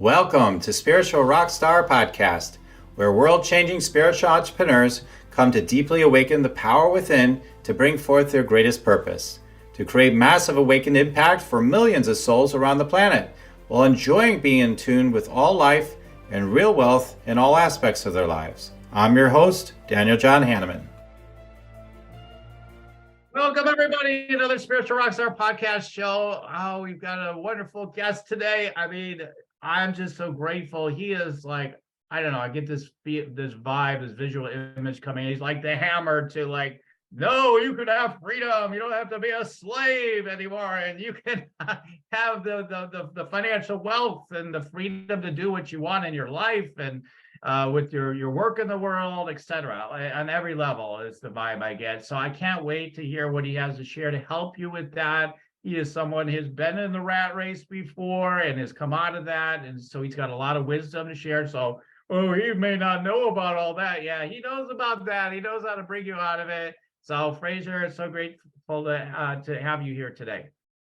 Welcome to Spiritual Rockstar Podcast, where world-changing spiritual entrepreneurs come to deeply awaken the power within to bring forth their greatest purpose, to create massive awakened impact for millions of souls around the planet, while enjoying being in tune with all life and real wealth in all aspects of their lives. I'm your host, Daniel John Hanneman. Welcome, everybody, to another Spiritual Rockstar Podcast show. Oh, we've got a wonderful guest today. I'm just so grateful. He is like, I don't know, I get this vibe, this visual image coming. He's like the hammer to like, no, you can have freedom. You don't have to be a slave anymore. And you can have the financial wealth and the freedom to do what you want in your life and with your work in the world, etc. On every level is the vibe I get. So I can't wait to hear what he has to share to help you with that. He is someone who's been in the rat race before and has come out of that. And so he's got a lot of wisdom to share. So, oh, he may not know about all that. Yeah, he knows about that. He knows how to bring you out of it. So, Frazer, it's so grateful to have you here today.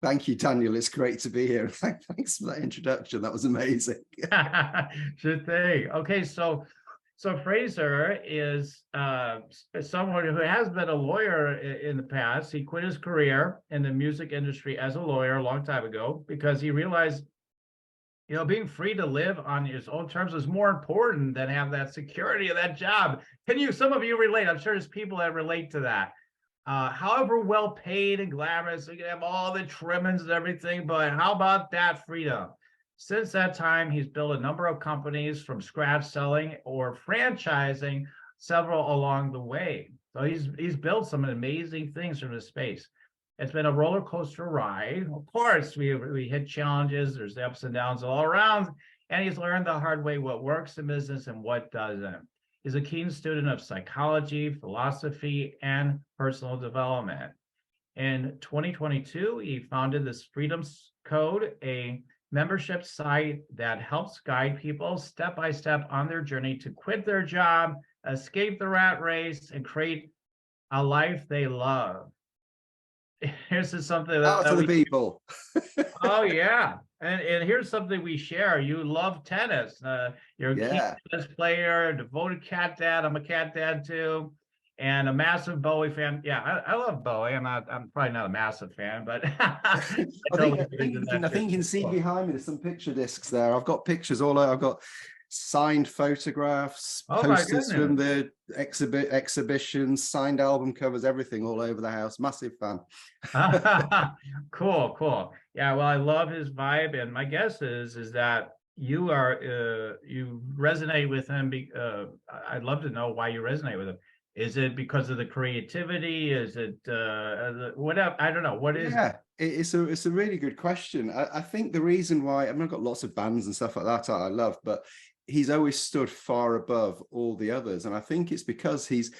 Thank you, Daniel. It's great to be here. Thanks for that introduction. That was amazing. Sure thing. Okay, so Frazer is someone who has been a lawyer in the past. He quit his career in the music industry as a lawyer a long time ago because he realized, being free to live on his own terms is more important than have that security of that job. Some of you relate? I'm sure there's people that relate to that. However well paid and glamorous, you can have all the trimmings and everything, but how about that freedom? Since that time, he's built a number of companies from scratch, selling or franchising several along the way. So he's built some amazing things from this space. It's been a roller coaster ride. Of course, we hit challenges. There's the ups and downs all around, and he's learned the hard way what works in business and what doesn't. He's a keen student of psychology, philosophy, and personal development. In 2022, he founded this Freedom Code, a membership site that helps guide people step by step on their journey to quit their job, escape the rat race, and create a life they love. Here's something that to the people. Oh yeah, and here's something we share. You love tennis. You're a key tennis player, devoted cat dad. I'm a cat dad too, and a massive Bowie fan. Yeah, I love Bowie. I'm probably not a massive fan, but I think you can see behind me. There's some picture discs there. I've got pictures all over. I've got signed photographs, posters from the exhibitions, signed album covers, everything all over the house. Massive fan. Cool. Yeah, well, I love his vibe, and my guess is that you resonate with him. I'd love to know why you resonate with him. Is it because of the creativity? Is it whatever? I don't know. What is? Yeah, it's a really good question. I think the reason why I've got lots of bands and stuff like that I love, but he's always stood far above all the others, and I think it's because he's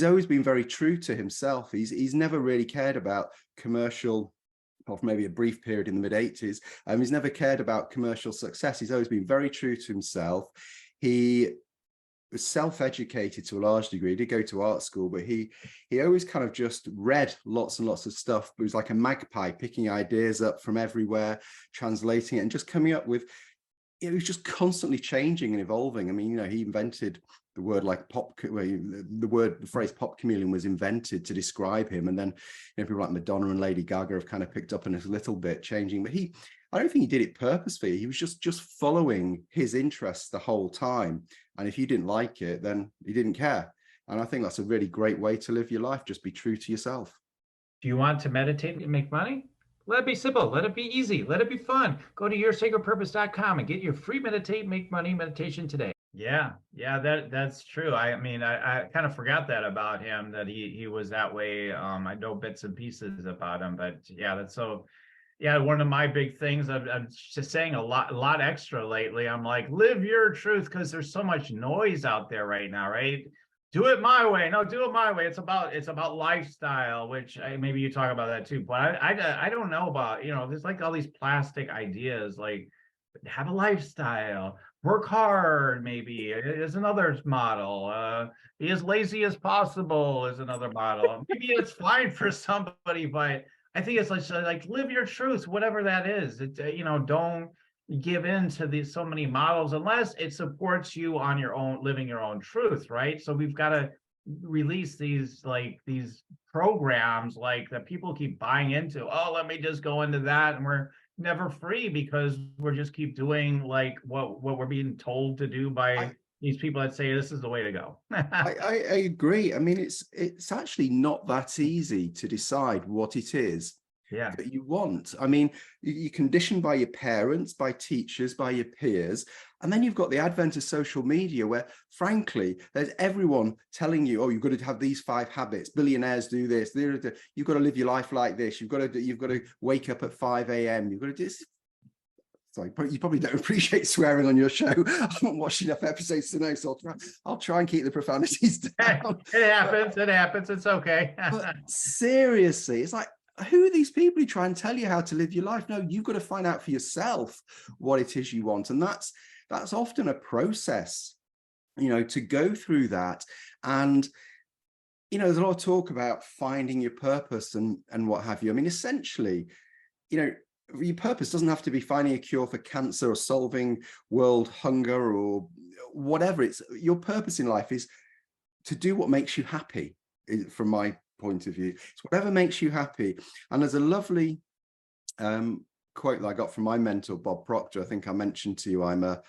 always been very true to himself. He's never really cared about commercial, apart from maybe a brief period in the mid-80s. He's never cared about commercial success. He's always been very true to himself. He was self-educated to a large degree. He did go to art school, but he always kind of just read lots and lots of stuff. It was like a magpie, picking ideas up from everywhere, translating it, and just coming up with, it was just constantly changing and evolving. I mean, he invented the word like the phrase pop chameleon was invented to describe him. And then people like Madonna and Lady Gaga have kind of picked up on it a little bit, changing. But I don't think he did it purposefully. He was just following his interests the whole time. And if you didn't like it, then he didn't care. And I think that's a really great way to live your life. Just be true to yourself. Do you want to meditate and make money? Let it be simple. Let it be easy. Let it be fun. Go to yoursacredpurpose.com and get your free Meditate, Make Money meditation today. Yeah, that's true. I kind of forgot that about him, that he was that way. I know bits and pieces about him, but yeah, that's so. Yeah, one of my big things, I'm just saying a lot extra lately. I'm like, live your truth, because there's so much noise out there right now, right? Do it my way. No, do it my way. It's about lifestyle, which maybe you talk about that too. But I don't know about, there's like all these plastic ideas, like have a lifestyle, work hard, maybe is another model. Be as lazy as possible is another model. Maybe it's fine for somebody, but I think it's like live your truth, whatever that is. Don't give in to these so many models unless it supports you on your own living your own truth, right? So we've got to release these programs like that people keep buying into. Oh, let me just go into that, and we're never free because we're just keep doing like what we're being told to do I, by these people that say this is the way to go. I agree. I mean, it's actually not that easy to decide what it is Yeah. that you want. I mean, you're conditioned by your parents, by teachers, by your peers. And then you've got the advent of social media where, frankly, there's everyone telling you, oh, you've got to have these 5 habits. Billionaires do this. You've got to live your life like this. You've got to wake up at 5 a.m. You've got to do this. Sorry, you probably don't appreciate swearing on your show. I haven't watched enough episodes to know, so I'll try and keep the profanities down. It happens. It happens. It's okay. But seriously, it's like, who are these people who try and tell you how to live your life? No, you've got to find out for yourself what it is you want. And that's often a process, to go through that. And, there's a lot of talk about finding your purpose and what have you. I mean, essentially, your purpose doesn't have to be finding a cure for cancer or solving world hunger or whatever. It's your purpose in life is to do what makes you happy, from my point of view. It's whatever makes you happy. And there's a lovely quote that I got from my mentor, Bob Proctor. I think I mentioned to you, I'm a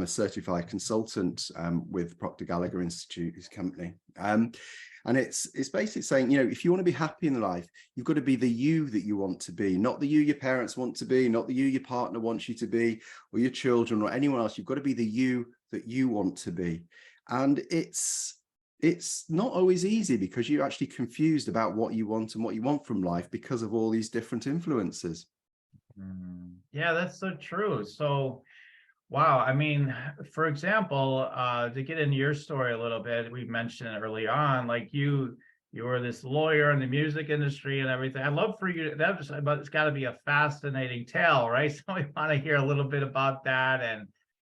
certified consultant with Proctor Gallagher Institute, his company. And it's basically saying, if you want to be happy in life, you've got to be the you that you want to be, not the you your parents want to be, not the you your partner wants you to be, or your children or anyone else. You've got to be the you that you want to be. And it's not always easy because you're actually confused about what you want and what you want from life because of all these different influences. Yeah, that's so true. So, wow. I mean, for example, to get into your story a little bit, we mentioned it early on, like you were this lawyer in the music industry and everything. I'd love for you but it's got to be a fascinating tale, right? So we want to hear a little bit about that. And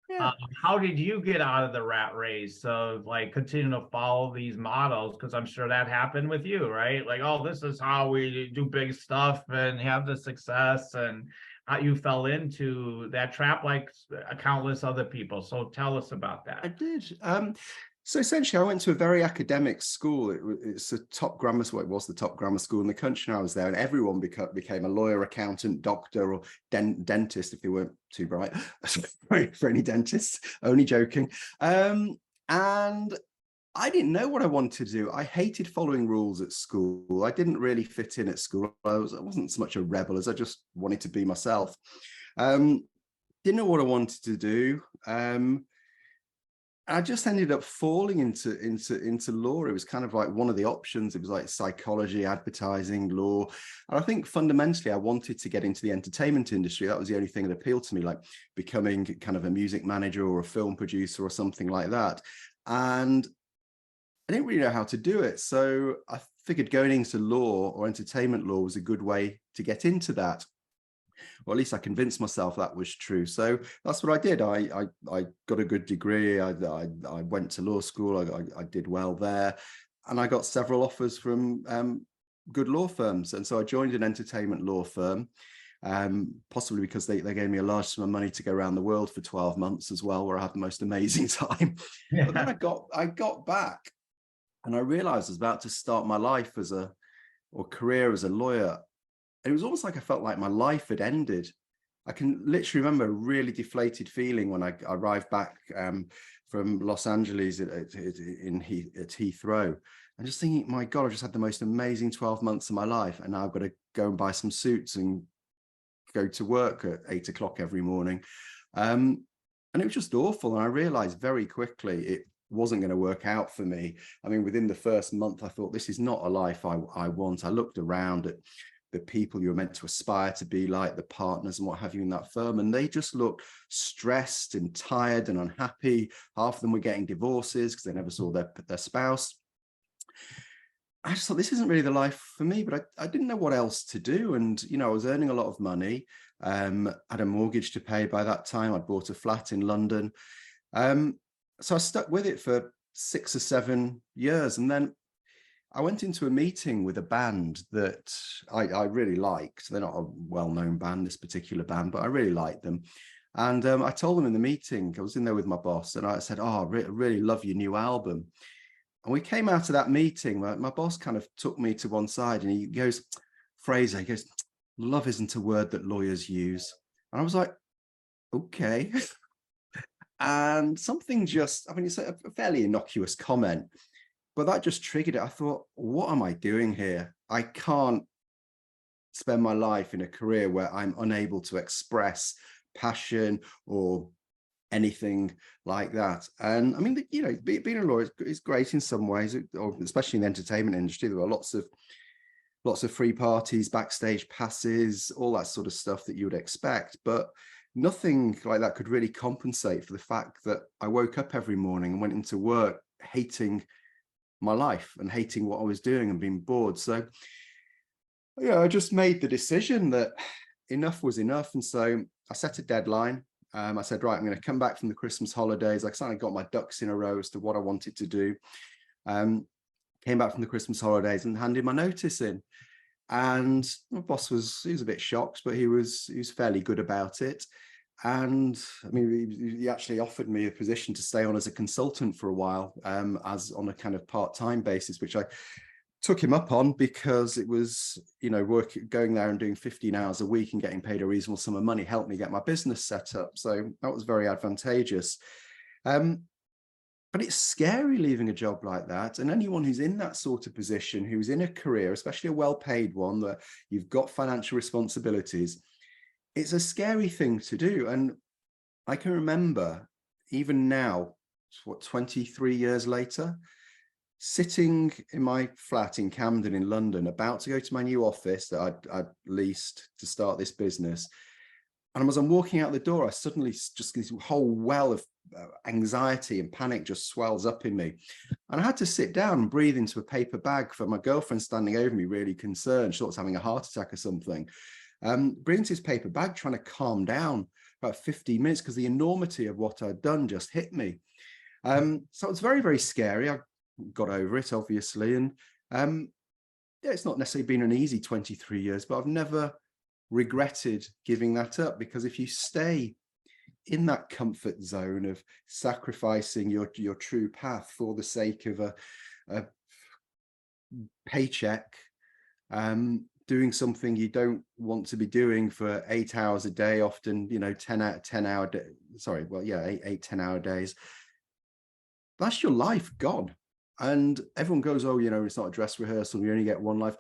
Yeah. how did you get out of the rat race of like continuing to follow these models? Because I'm sure that happened with you, right? Like, oh, this is how we do big stuff and have the success, and how you fell into that trap like countless other people. So tell us about I that. did. So essentially, I went to a very academic school. It's a top grammar school. It was the top grammar school in the country. And I was there, and everyone became a lawyer, accountant, doctor, or dentist if they weren't too bright. For any dentists, only joking. And I didn't know what I wanted to do. I hated following rules at school. I didn't really fit in at school. I wasn't so much a rebel as I just wanted to be myself. Didn't know what I wanted to do. I just ended up falling into law. It was kind of like one of the options. It was like psychology, advertising, law. And I think fundamentally I wanted to get into the entertainment industry. That was the only thing that appealed to me, like becoming kind of a music manager or a film producer or something like that. And I didn't really know how to do it. So I figured going into law or entertainment law was a good way to get into that. Or at least I convinced myself that was true. So that's what I did. I got a good degree. I went to law school. I did well there. And I got several offers from good law firms. And so I joined an entertainment law firm, possibly because they gave me a large sum of money to go around the world for 12 months as well, where I had the most amazing time. Yeah. But then I got back and I realized I was about to start my life or career as a lawyer. It was almost like I felt like my life had ended. I can literally remember a really deflated feeling when I arrived back from Los Angeles at Heathrow. I'm just thinking, my God, I've just had the most amazing 12 months of my life. And now I've got to go and buy some suits and go to work at 8 o'clock every morning. And it was just awful. And I realized very quickly it wasn't going to work out for me. I mean, within the first month, I thought, this is not a life I want. I looked around at the people you're meant to aspire to be like, the partners and what have you in that firm, and they just looked stressed and tired and unhappy. Half of them were getting divorces because they never saw their spouse. I just thought, this isn't really the life for me, but I didn't know what else to do. And, I was earning a lot of money, had a mortgage to pay by that time. I'd bought a flat in London. So I stuck with it for 6 or 7 years. And then I went into a meeting with a band that I really liked. They're not a well-known band, this particular band, but I really liked them. And I told them in the meeting, I was in there with my boss, and I said, oh, I really love your new album. And we came out of that meeting, my boss kind of took me to one side and he goes, Frazer, he goes, love isn't a word that lawyers use. And I was like, okay. And something just, I mean, it's a fairly innocuous comment, but that just triggered it. I thought, what am I doing here? I can't spend my life in a career where I'm unable to express passion or anything like that. And I mean, you know, being a lawyer is great in some ways, or especially in the entertainment industry. There are lots of free parties, backstage passes, all that sort of stuff that you would expect, but nothing like that could really compensate for the fact that I woke up every morning and went into work hating my life and hating what I was doing and being bored. So yeah, I just made the decision that enough was enough. And so I set a deadline. I said, right, I'm going to come back from the Christmas holidays. I kind of got my ducks in a row as to what I wanted to do. Came back from the Christmas holidays and handed my notice in. And my boss he was a bit shocked, but he was fairly good about it. And I mean, he actually offered me a position to stay on as a consultant for a while, as on a kind of part-time basis, which I took him up on because it was, you know, going there and doing 15 hours a week and getting paid a reasonable sum of money helped me get my business set up. So that was very advantageous. But it's scary leaving a job like that. And anyone who's in that sort of position, who's in a career, especially a well-paid one, that you've got financial responsibilities, it's a scary thing to do. And I can remember even now, what, 23 years later, sitting in my flat in Camden in London, about to go to my new office that I'd leased to start this business. And as I'm walking out the door, I suddenly just this whole well of anxiety and panic just swells up in me. And I had to sit down and breathe into a paper bag for my girlfriend standing over me, really concerned. She thought I was having a heart attack or something. Breathe into this paper bag, trying to calm down about 15 minutes because the enormity of what I'd done just hit me. So it was very, very scary. I got over it, obviously. And yeah, it's not necessarily been an easy 23 years, but I've never regretted giving that up, because if you stay in that comfort zone of sacrificing your true path for the sake of a paycheck, doing something you don't want to be doing for 8 hours a day, often, you know, 10 hour day, sorry, well, yeah, 10 hour days, that's your life gone. And everyone goes, oh, you know, it's not a dress rehearsal, you only get one life.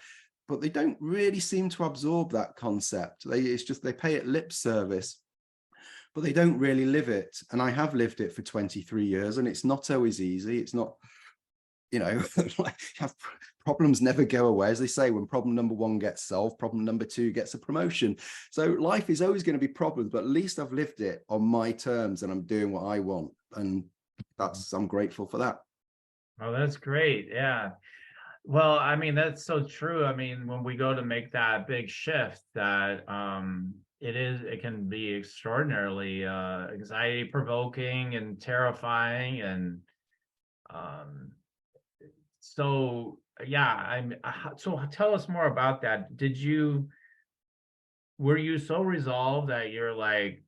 But they don't really seem to absorb that concept. It's just they pay it lip service, but they don't really live it. And I have lived it for 23 years, and it's not always easy. It's not, you know, like problems never go away. As they say, when problem number one gets solved, problem number two gets a promotion. So life is always going to be problems, but at least I've lived it on my terms and I'm doing what I want. And I'm grateful for that. Oh, that's great. Yeah. Well, I mean, that's so true. I mean, when we go to make that big shift, that it can be extraordinarily anxiety provoking and terrifying. And um so yeah, so tell us more about that. Were you so resolved that you're like,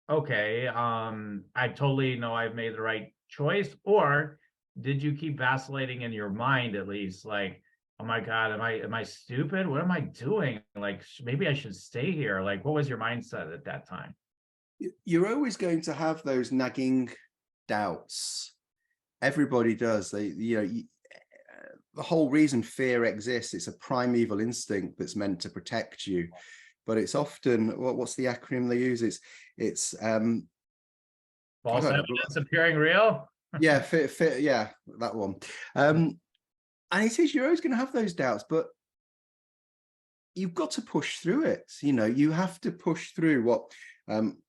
okay, I totally know I've made the right choice? Or did you keep vacillating in your mind, at least, like, oh my God, am I stupid? What am I doing? Like, maybe I should stay here. Like, what was your mindset at that time? You're always going to have those nagging doubts. Everybody does. The whole reason fear exists, it's a primeval instinct that's meant to protect you. But it's often, what's the acronym they use? It's False evidence appearing real? yeah, yeah, that one. And it is, you're always going to have those doubts, but you've got to push through it. You know, you have to push through what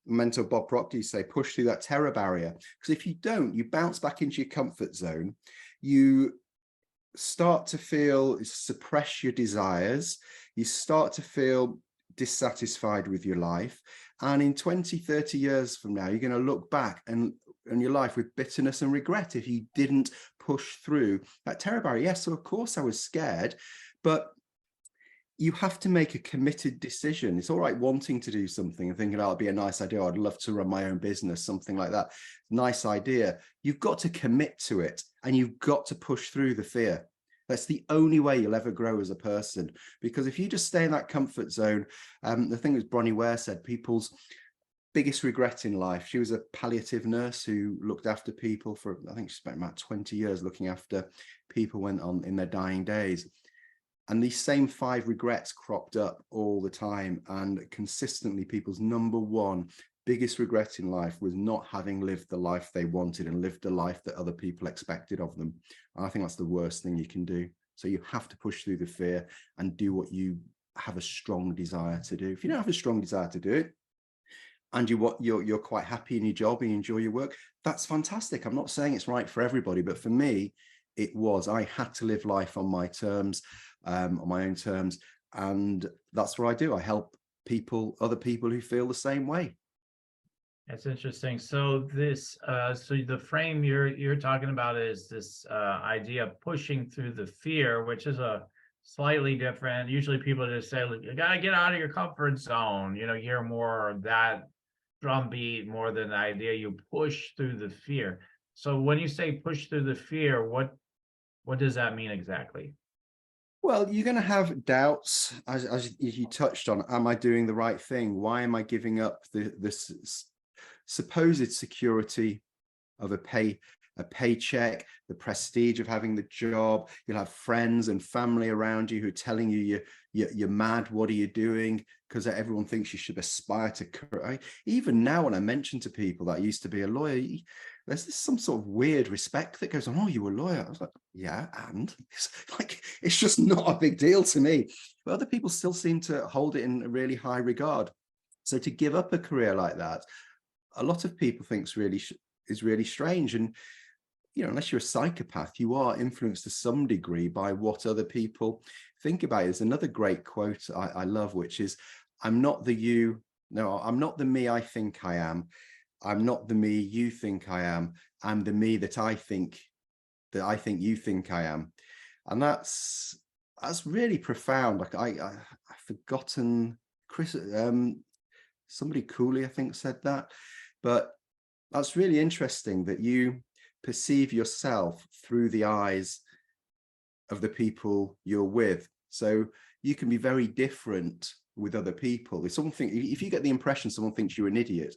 mentor Bob Proctor say, push through that terror barrier. Because if you don't, you bounce back into your comfort zone. You start to suppress your desires. You start to feel dissatisfied with your life. And in 20, 30 years from now, you're going to look back and your life with bitterness and regret if you didn't push through that terror barrier. Yes, so of course I was scared, but you have to make a committed decision. It's all right wanting to do something and thinking, oh, it'd be a nice idea. I'd love to run my own business, something like that. Nice idea. You've got to commit to it, and you've got to push through the fear. That's the only way you'll ever grow as a person. Because if you just stay in that comfort zone, the thing that Bronnie Ware said, people's biggest regret in life. She was a palliative nurse who looked after people for, I think she spent about 20 years looking after people went on in their dying days. And these same 5 regrets cropped up all the time. And consistently, people's number one biggest regret in life was not having lived the life they wanted and lived the life that other people expected of them. And I think that's the worst thing you can do. So you have to push through the fear and do what you have a strong desire to do. If you don't have a strong desire to do it, and you're quite happy in your job and you enjoy your work, that's fantastic. I'm not saying it's right for everybody, but for me, it was. I had to live life on my terms, on my own terms, and that's what I do. I help people, other people who feel the same way. That's interesting. So this, so the frame you're talking about is this idea of pushing through the fear, which is a slightly different. Usually, people just say, "Look, you gotta get out of your comfort zone." You hear more of that drumbeat more than the idea you push through the fear. So when you say push through the fear, what does that mean exactly? Well, you're going to have doubts, as you touched on. Am I doing the right thing? Why am I giving up this supposed security of a paycheck, the prestige of having the job? You'll have friends and family around you who are telling you you're mad. What are you doing? Because everyone thinks you should aspire to. Even now, when I mention to people that I used to be a lawyer, there's some sort of weird respect that goes on. Oh, you were a lawyer? I was like, yeah, and it's just not a big deal to me. But other people still seem to hold it in a really high regard. So to give up a career like that, a lot of people think is really strange. And unless you're a psychopath, you are influenced to some degree by what other people think about it. There's another great quote I love, which is, I'm not the me I think I am. I'm not the me you think I am. I'm the me that I think you think I am. And that's really profound. Like I've forgotten somebody Cooley, I think, said that. But that's really interesting that you perceive yourself through the eyes of the people you're with. So you can be very different with other people. If you get the impression someone thinks you're an idiot,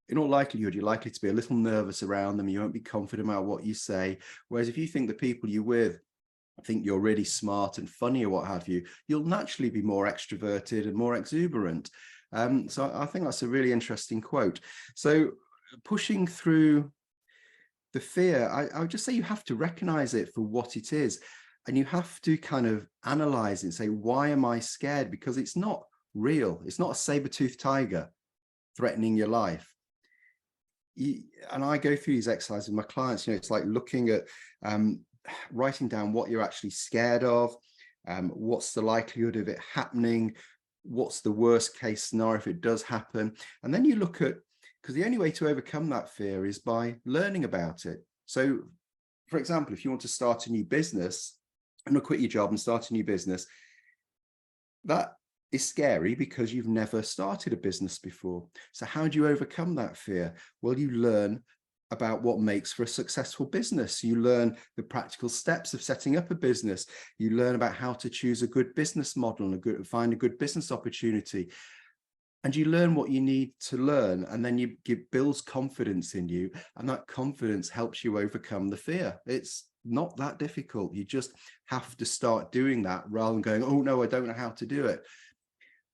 in all likelihood, you're likely to be a little nervous around them. You won't be confident about what you say. Whereas if you think the people you're with think you're really smart and funny or what have you, you'll naturally be more extroverted and more exuberant. So I think that's a really interesting quote. So pushing through the fear, I would just say you have to recognize it for what it is. And you have to kind of analyze it and say, why am I scared? Because it's not real. It's not a saber-toothed tiger threatening your life. And I go through these exercises with my clients. It's like looking at writing down what you're actually scared of, what's the likelihood of it happening, what's the worst case scenario if it does happen. And then you look at, because the only way to overcome that fear is by learning about it. So, for example, if you want to start a new business and quit your job and start a new business, that is scary because you've never started a business before. So how do you overcome that fear? Well, you learn about what makes for a successful business. You learn the practical steps of setting up a business. You learn about how to choose a good business model and find a good business opportunity. And you learn what you need to learn, and then it builds confidence in you, and that confidence helps you overcome the fear. It's not that difficult. You just have to start doing that rather than going, oh no, I don't know how to do it.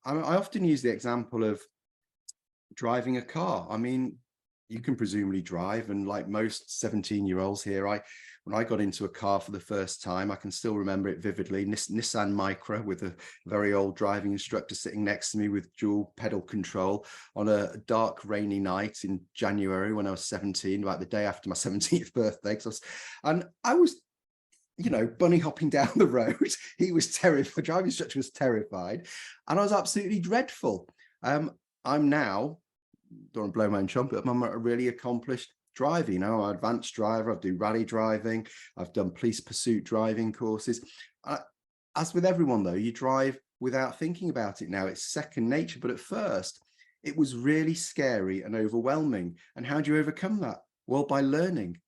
I often use the example of driving a car. I mean, you can presumably drive, and like most 17-year-olds here, when I got into a car for the first time, I can still remember it vividly. Nissan Micra, with a very old driving instructor sitting next to me with dual pedal control on a dark, rainy night in January when I was 17, about the day after my 17th birthday. And I was, bunny hopping down the road. He was terrified. The driving instructor was terrified, and I was absolutely dreadful. I'm now, don't want to blow my own trumpet, I'm a really accomplished driver. I'm an advanced driver. I do rally driving. I've done police pursuit driving courses. As with everyone, though, you drive without thinking about it now. It's second nature. But at first, it was really scary and overwhelming. And how do you overcome that? Well, by learning.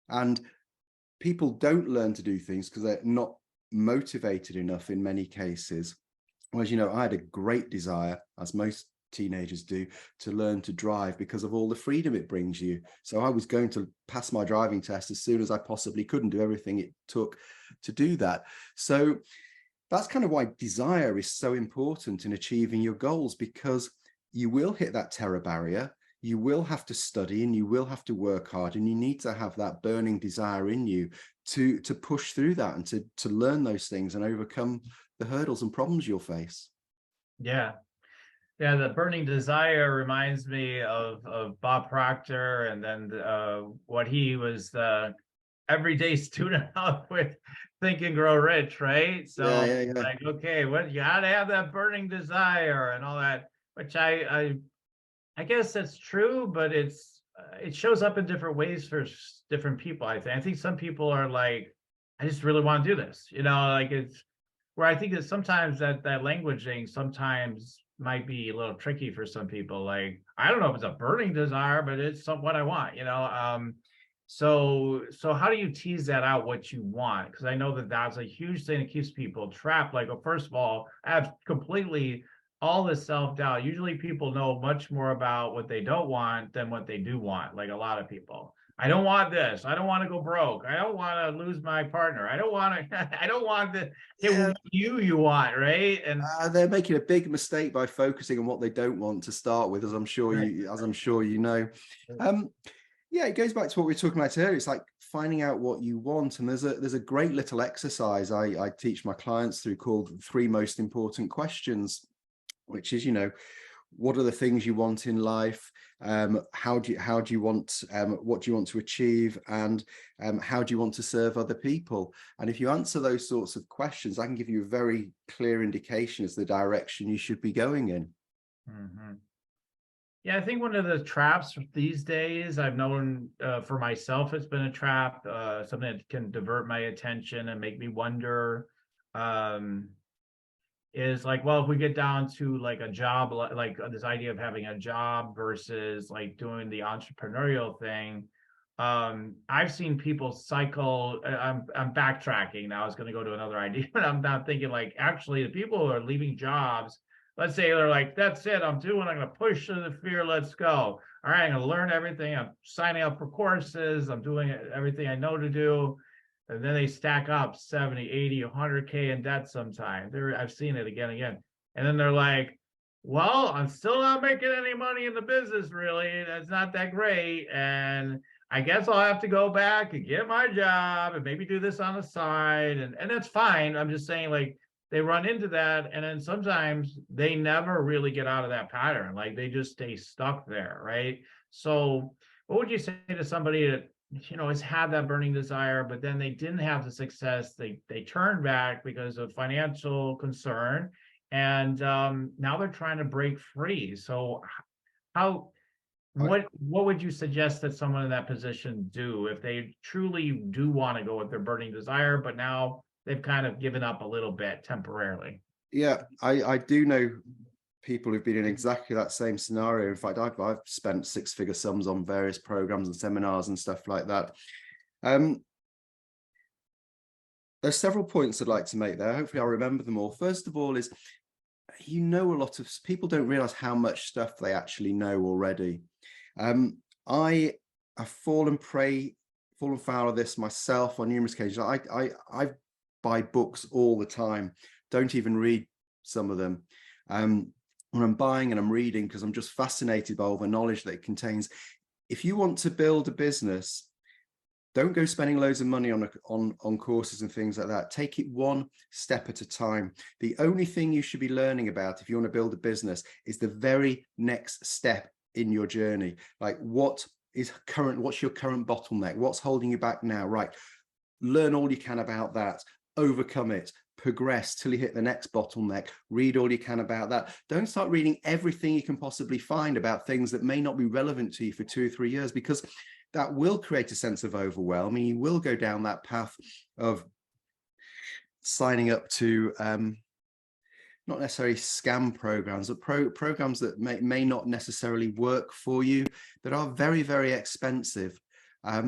And people don't learn to do things because they're not motivated enough in many cases. Whereas, you know, I had a great desire, as most teenagers do, to learn to drive because of all the freedom it brings you. So I was going to pass my driving test as soon as I possibly could and do everything it took to do that. So that's kind of why desire is so important in achieving your goals, because you will hit that terror barrier. You will have to study and you will have to work hard, and you need to have that burning desire in you to push through that and to learn those things and overcome the hurdles and problems you'll face. Yeah. Yeah, the burning desire reminds me of Bob Proctor, and then what he was the everyday student out with Think and Grow Rich, right? So Yeah. like, okay, what you gotta have that burning desire and all that, which I guess that's true, but it shows up in different ways for different people. I think some people are like, I just really want to do this, you know, like it's where I think that sometimes that languaging sometimes might be a little tricky for some people. Like, I don't know if it's a burning desire, but it's what I want, you know. So how do you tease that out what you want? Because I know that that's a huge thing that keeps people trapped. Like, well, first of all, I have completely all this self-doubt. Usually people know much more about what they don't want than what they do want, like a lot of people. I don't want this. I don't want to go broke. I don't want to lose my partner. I don't want to, I don't want the, hey, Yeah, what you want, right? And they're making a big mistake by focusing on what they don't want to start with, as I'm sure right. you know. Um, yeah, it goes back to what we were talking about earlier. It's like finding out what you want, and there's a great little exercise I teach my clients through called the 3 most important questions, which is, you know, what are the things you want in life? How do you want, what do you want to achieve? And how do you want to serve other people? And if you answer those sorts of questions, I can give you a very clear indication as the direction you should be going in. Mhm. Yeah, I think one of the traps these days I've known for myself, it's been a trap, something that can divert my attention and make me wonder. Um, is like, well, if we get down to like a job, like this idea of having a job versus like doing the entrepreneurial thing, I've seen people cycle. I'm backtracking now. I was going to go to another idea, but I'm not thinking like actually the people who are leaving jobs. Let's say they're like, that's it. I'm going to push through the fear. Let's go. All right, I'm going to learn everything. I'm signing up for courses. I'm doing everything I know to do, and then they stack up 70, 80, 100K in debt sometimes. I've seen it again and again. And then they're like, well, I'm still not making any money in the business, really. That's not that great. And I guess I'll have to go back and get my job and maybe do this on the side. And that's fine. I'm just saying, like, they run into that. And then sometimes they never really get out of that pattern. Like, they just stay stuck there, right? So, what would you say to somebody that has had that burning desire, but then they didn't have the success? They turned back because of financial concern, and now they're trying to break free. So how what would you suggest that someone in that position do if they truly do want to go with their burning desire, but now they've kind of given up a little bit temporarily? Yeah, I do know people who've been in exactly that same scenario. In fact, I've spent 6-figure sums on various programs and seminars and stuff like that. There's several points I'd like to make there. Hopefully I'll remember them all. First of all is, a lot of people don't realize how much stuff they actually know already. I have fallen foul of this myself on numerous occasions. I buy books all the time, don't even read some of them. When I'm buying and I'm reading, because I'm just fascinated by all the knowledge that it contains. If you want to build a business, don't go spending loads of money on courses and things like that. Take it one step at a time. The only thing you should be learning about if you want to build a business is the very next step in your journey. Like, what's your current bottleneck? What's holding you back now? Right. Learn all you can about that, overcome it, progress till you hit the next bottleneck, read all you can about that. Don't start reading everything you can possibly find about things that may not be relevant to you for 2 or 3 years, because that will create a sense of overwhelm, and you will go down that path of signing up to not necessarily scam programs, but programs that may not necessarily work for you, that are very, very expensive. I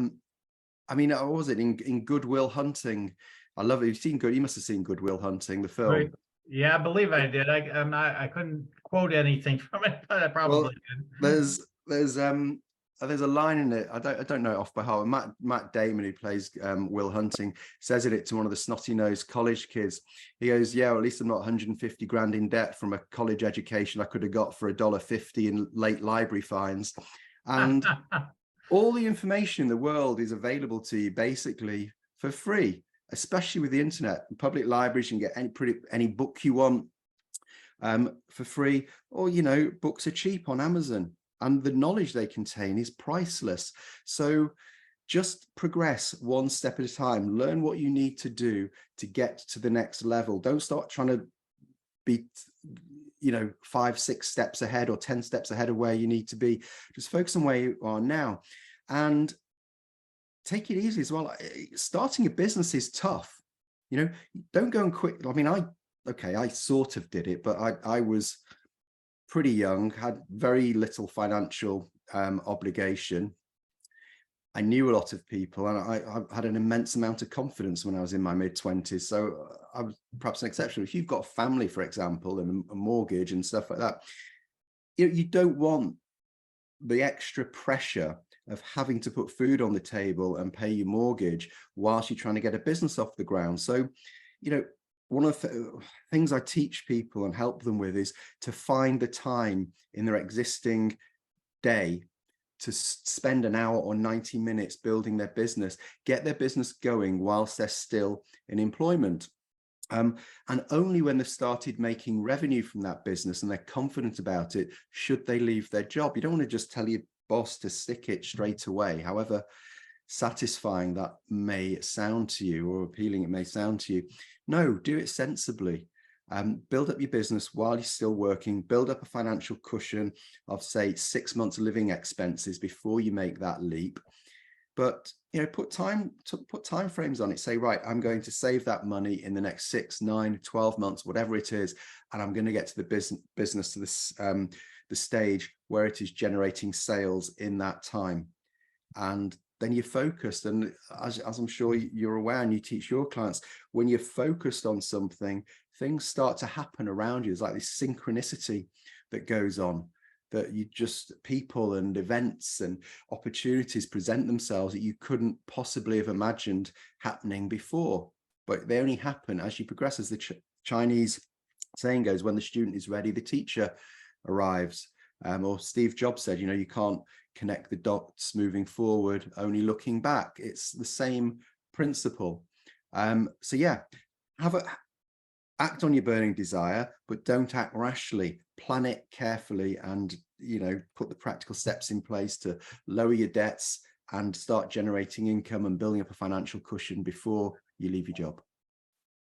mean, what was it in Good Will Hunting? I love it. You must have seen Good Will Hunting, the Right. film. Yeah, I believe I did. I couldn't quote anything from it, but I Well, probably did. there's a line in it. I don't know it off by heart. Matt Damon, who plays Will Hunting, says it to one of the snotty-nosed college kids. He goes, "Yeah, well, at least I'm not 150 grand in debt from a college education I could have got for $1.50 in late library fines." And all the information in the world is available to you basically for free, especially with the internet. In public libraries, you can get any book you want for free, or books are cheap on Amazon, and the knowledge they contain is priceless. So just progress one step at a time. Learn what you need to do to get to the next level. Don't start trying to be 5, 6 steps ahead or 10 steps ahead of where you need to be. Just focus on where you are now, and take it easy as well. Starting a business is tough. Don't go and quit. I mean, I sort of did it, but I was pretty young, had very little financial obligation. I knew a lot of people, and I had an immense amount of confidence when I was in my mid-20s. So I was perhaps an exception. If you've got a family, for example, and a mortgage and stuff like that, you don't want the extra pressure of having to put food on the table and pay your mortgage whilst you're trying to get a business off the ground. So, one of the things I teach people and help them with is to find the time in their existing day to spend an hour or 90 minutes building their business, get their business going whilst they're still in employment. And only when they've started making revenue from that business and they're confident about it, should they leave their job. You don't want to just tell your boss to stick it straight away, however satisfying that may sound to you or appealing it may sound to you. No, do it sensibly. Build up your business while you're still working, build up a financial cushion of, say, 6 months living expenses before you make that leap. But put time frames on it. Say, right, I'm going to save that money in the next 6, 9, 12 months, whatever it is, and I'm going to get to the business to this the stage where it is generating sales in that time. And then you're focused. And as I'm sure you're aware, and you teach your clients, when you're focused on something, things start to happen around you. It's like this synchronicity that goes on, that people and events and opportunities present themselves that you couldn't possibly have imagined happening before. But they only happen as you progress. As the Chinese saying goes, when the student is ready, the teacher arrives. Or Steve Jobs said, you can't connect the dots moving forward, only looking back. It's the same principle. So yeah, act on your burning desire, but don't act rashly. Plan it carefully, and put the practical steps in place to lower your debts and start generating income and building up a financial cushion before you leave your job.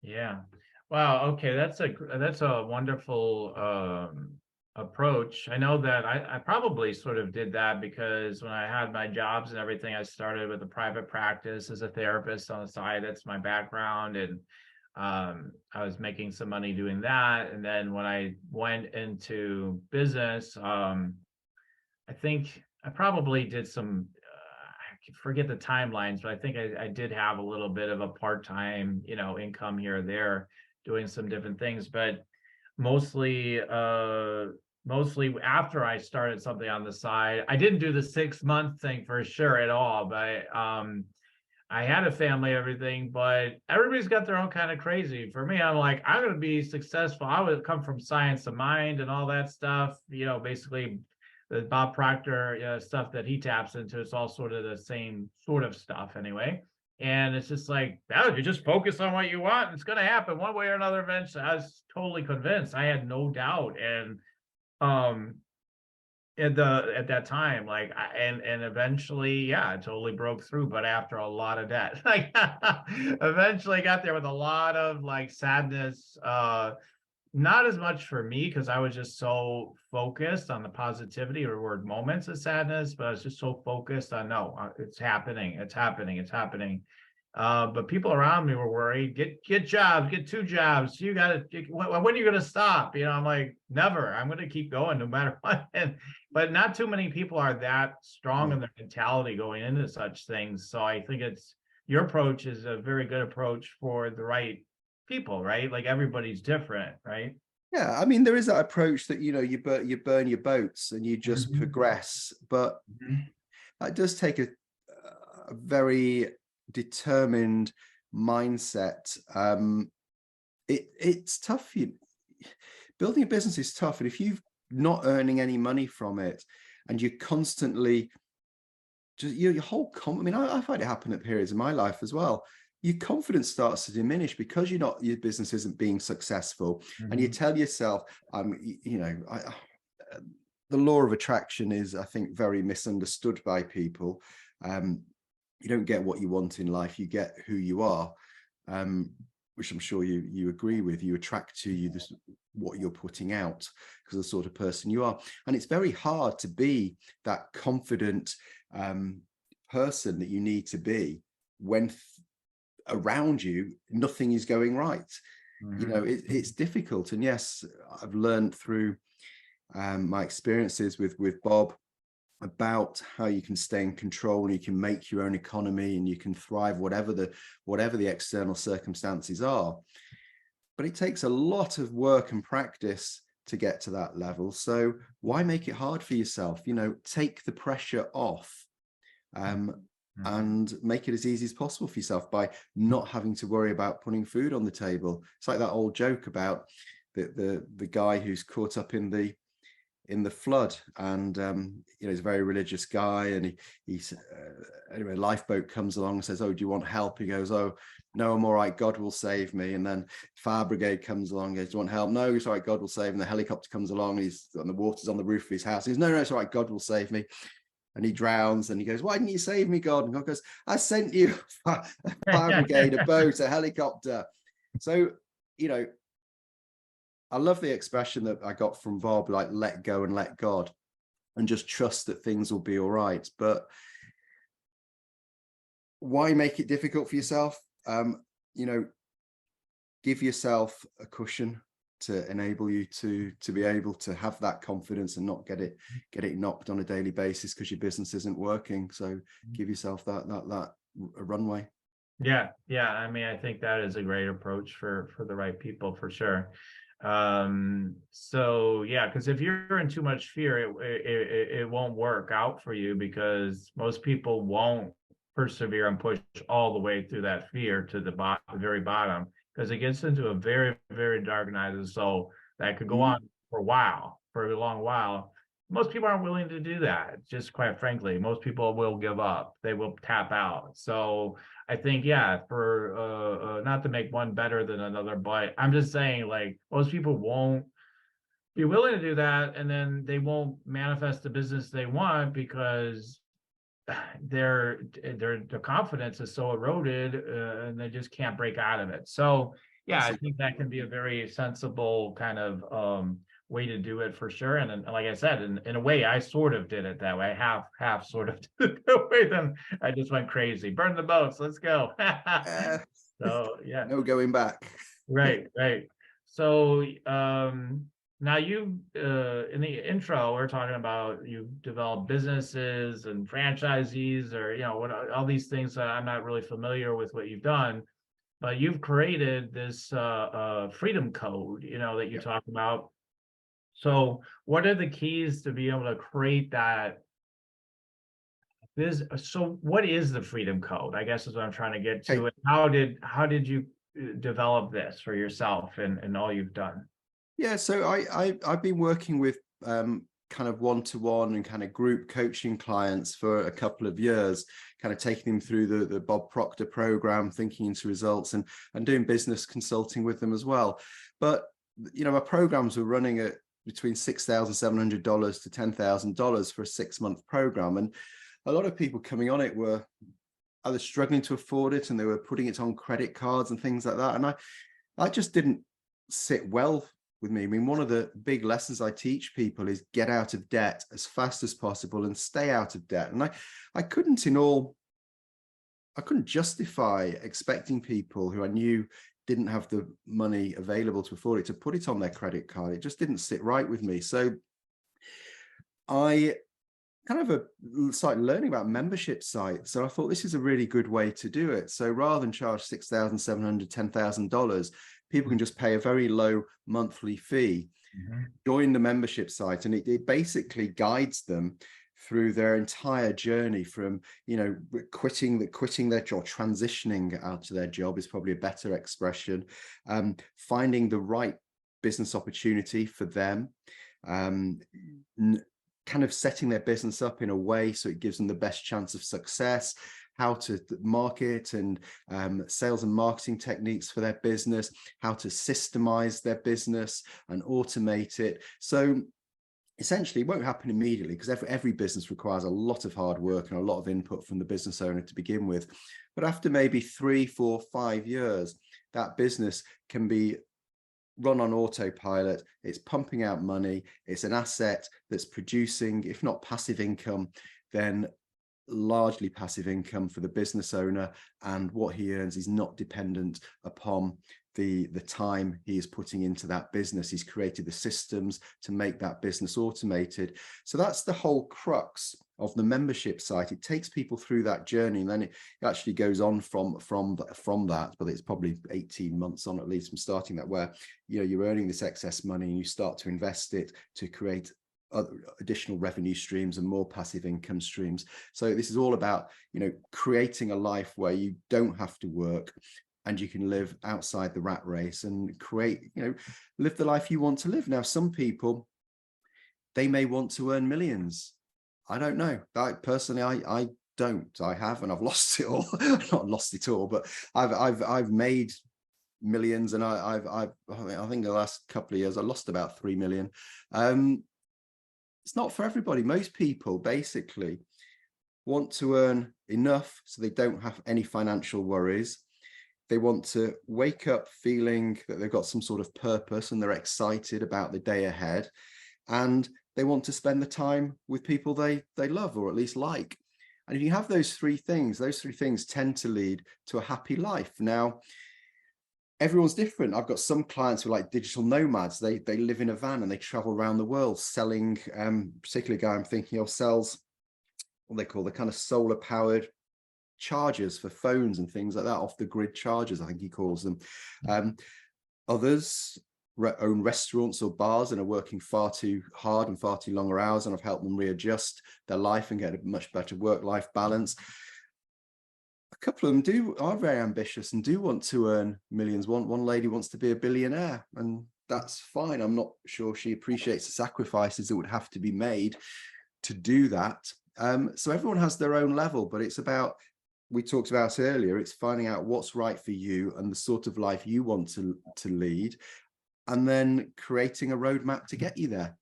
Yeah. Wow. Okay. That's a wonderful approach. I know that I probably sort of did that because when I had my jobs and everything, I started with a private practice as a therapist on the side. That's my background. And I was making some money doing that. And then when I went into business, I think I probably did some, I forget the timelines, but I think I did have a little bit of a part-time, income here or there doing some different things, but mostly after I started something on the side. I didn't do the 6-month thing for sure at all, but I had a family, everything, but everybody's got their own kind of crazy. For me, I'm like, I'm going to be successful. I would come from science of mind and all that stuff, basically the Bob Proctor stuff that he taps into. It's all sort of the same sort of stuff anyway. And it's just like, you just focus on what you want. It's going to happen one way or another eventually. I was totally convinced. I had no doubt. And at that time, like, and eventually, yeah, it totally broke through, but after a lot of debt. Like, eventually got there with a lot of like sadness, not as much for me because I was just so focused on the positivity or word moments of sadness, but I was just so focused on, no, it's happening. But people around me were worried, get jobs, get 2 jobs. You got to, when are you going to stop? I'm like, never. I'm going to keep going no matter what. But not too many people are that strong in their mentality going into such things. So I think your approach is a very good approach for the right people, right? Like everybody's different, right? Yeah, I mean, there is that approach that, you burn your boats and you just progress, but it does take a very determined mindset. It's tough. Building a business is tough, and if you're not earning any money from it, and you're constantly just your whole I mean, I find it happen at periods in my life as well. Your confidence starts to diminish because your business isn't being successful, and you tell yourself, the law of attraction is, I think, very misunderstood by people. You don't get what you want in life, you get who you are, which I'm sure you agree with. You attract to you what you're putting out because of the sort of person you are. And it's very hard to be that confident person that you need to be when around you nothing is going right. It's difficult. And yes, I've learned through my experiences with Bob about how you can stay in control and you can make your own economy and you can thrive whatever the external circumstances are. But it takes a lot of work and practice to get to that level. So why make it hard for yourself? Take the pressure off and make it as easy as possible for yourself by not having to worry about putting food on the table. It's like that old joke about the guy who's caught up in the flood, and he's a very religious guy, and he's anyway, a lifeboat comes along and says, "Oh, do you want help?" He goes, "Oh, no, I'm all right, God will save me." And then fire brigade comes along, goes, "Do you want help?" "No, it's all right, God will save me." And the helicopter comes along, and the water's on the roof of his house. He goes, "No, it's all right, God will save me." And he drowns, and he goes, "Why didn't you save me, God?" And God goes, "I sent you a fire brigade, a boat, a helicopter." So I love the expression that I got from Bob, like, let go and let God, and just trust that things will be all right. But why make it difficult for yourself? Give yourself a cushion to enable you to be able to have that confidence and not get it knocked on a daily basis because your business isn't working. So give yourself that runway. Yeah. I mean, I think that is a great approach for the right people, for sure. So yeah, because if you're in too much fear, it won't work out for you, because most people won't persevere and push all the way through that fear to the very bottom, because it gets into a very, very dark night of the soul that could go on for a long while. Most people aren't willing to do that. Just quite frankly, most people will give up. They will tap out. So I think, yeah, for not to make one better than another, but I'm just saying, like, most people won't be willing to do that, and then they won't manifest the business they want because their confidence is so eroded, and they just can't break out of it. So yeah, I think that can be a very sensible kind of way to do it, for sure. And like I said, in a way, I sort of did it that way. Half sort of did it that way. Then I just went crazy. Burn the boats. Let's go. So yeah. No going back. Right. So now you in the intro, we're talking about you've developed businesses and franchisees, or what, all these things that I'm not really familiar with what you've done, but you've created this freedom code, that you talk about. So what are the keys to be able to create that? So what is the freedom code, I guess, is what I'm trying to get to. And how did you develop this for yourself and all you've done? Yeah, so I've been working with kind of one-to-one and kind of group coaching clients for a couple of years, kind of taking them through the Bob Proctor program, thinking into results, and doing business consulting with them as well. But my programs were running at between $6,700 to $10,000 for a 6-month program, and a lot of people coming on it were either struggling to afford it, and they were putting it on credit cards and things like that, and I just didn't sit well with me. I mean, one of the big lessons I teach people is get out of debt as fast as possible and stay out of debt. And I couldn't, in all I couldn't justify expecting people who I knew didn't have the money available to afford it to put it on their credit card. It just didn't sit right with me. So I kind of started learning about membership sites. So I thought this is a really good way to do it. So rather than charge $6,700, $10,000, people can just pay a very low monthly fee, join the membership site, and it basically guides them through their entire journey from, you know, quitting their job, transitioning out of their job is probably a better expression, finding the right business opportunity for them, kind of setting their business up in a way so it gives them the best chance of success, how to market and sales and marketing techniques for their business, how to systemize their business and automate it. So essentially it won't happen immediately, because every business requires a lot of hard work and a lot of input from the business owner to begin with. But after maybe 3, 4, 5 years, that business can be run on autopilot. It's pumping out money. It's an asset that's producing, if not passive income, then largely passive income for the business owner, and what he earns is not dependent upon the time he is putting into that business. He's created the systems to make that business automated. So that's the whole crux of the membership site. It takes people through that journey, and then it actually goes on from that, but it's probably 18 months on at least from starting that, where, you know, you're earning this excess money and you start to invest it to create other additional revenue streams and more passive income streams. So this is all about, you know, creating a life where you don't have to work and you can live outside the rat race and create, you know, live the life you want to live. Now, some people, they may want to earn millions. I don't know. Personally, I don't. I have, and I've lost it all. Not lost it all, but I've made millions, and I think the last couple of years I lost about 3 million. It's not for everybody. Most people basically want to earn enough so they don't have any financial worries. They want to wake up feeling that they've got some sort of purpose and they're excited about the day ahead. And they want to spend the time with people they love, or at least like. And if you have those three things tend to lead to a happy life. Now, everyone's different. I've got some clients who are like digital nomads. They live in a van and they travel around the world selling, particularly guy I'm thinking of sells what they call the kind of solar powered chargers for phones and things like that, off the grid chargers, I think he calls them. Others own restaurants or bars and are working far too hard and far too longer hours, and I've helped them readjust their life and get a much better work-life balance. A couple of them are very ambitious and do want to earn millions. One lady wants to be a billionaire, and that's fine. I'm not sure she appreciates the sacrifices that would have to be made to do that. So everyone has their own level, but it's about, we talked about earlier, it's finding out what's right for you and the sort of life you want to lead, and then creating a roadmap to get you there.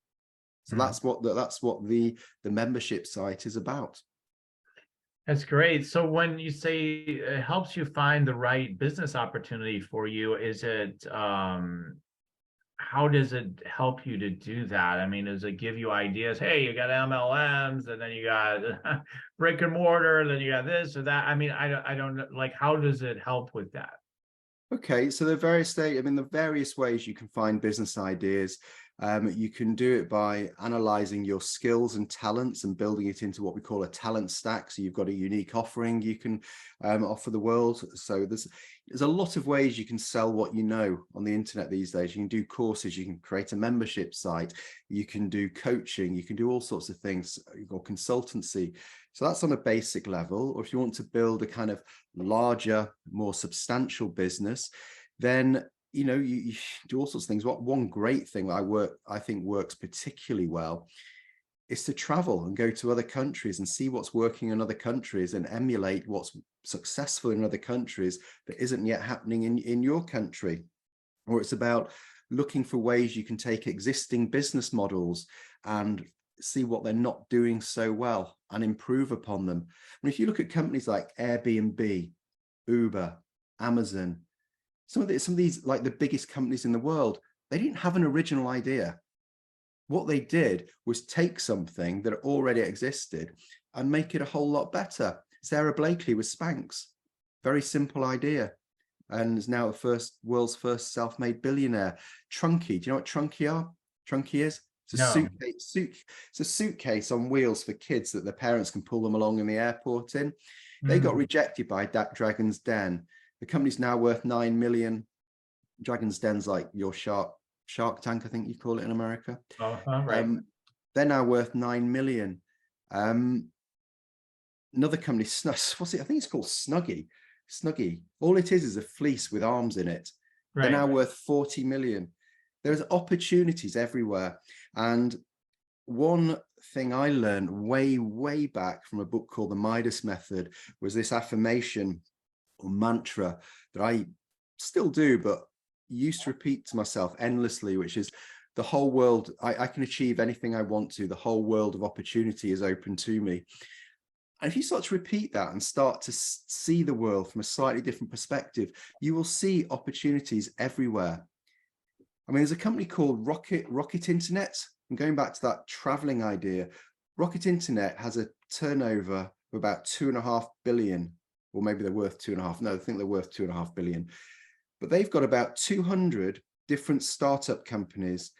So that's what the membership site is about. That's great. So when you say it helps you find the right business opportunity for you, is it how does it help you to do that? I mean, does it give you ideas? Hey, you got MLMs, and then you got brick and mortar, and then you got this or that. I mean, I don't know, like, how does it help with that? Okay, so the various ways you can find business ideas. You can do it by analyzing your skills and talents and building it into what we call a talent stack. So you've got a unique offering you can offer the world. So there's a lot of ways you can sell what you know on the internet these days. You can do courses, you can create a membership site, you can do coaching, you can do all sorts of things. You've got consultancy. So that's on a basic level. Or if you want to build a kind of larger, more substantial business, then you do all sorts of things. One great thing that I think works particularly well is to travel and go to other countries and see what's working in other countries and emulate what's successful in other countries that isn't yet happening in your country. Or it's about looking for ways you can take existing business models and see what they're not doing so well and improve upon them. And if you look at companies like Airbnb, Uber, Amazon, some of these, like the biggest companies in the world, they didn't have an original idea. What they did was take something that already existed and make it a whole lot better. Sarah Blakely with Spanx. Very simple idea. And is now the world's first self-made billionaire. Trunky, do you know what Trunky are? Trunky is? It's a No. it's a suitcase on wheels for kids that their parents can pull them along in the airport in. They got Mm. rejected by Dragon's Den. The company's now worth 9 million. Dragon's Den's like your Shark Tank, I think you call it in America. Right. They're now worth 9 million. Another company, what's it? I think it's called Snuggie. All it is a fleece with arms in it. They're now worth 40 million. There's opportunities everywhere. And one thing I learned way back from a book called The Midas Method was this affirmation or mantra that I still do, but used to repeat to myself endlessly, which is the whole world, I can achieve anything I want to. The whole world of opportunity is open to me. And if you start to repeat that and start to see the world from a slightly different perspective, you will see opportunities everywhere. I mean, there's a company called Rocket Internet. And going back to that traveling idea, Rocket Internet has a turnover of about 2.5 billion, or maybe they're worth 2.5. No, I think they're worth 2.5 billion. But they've got about 200 different startup companies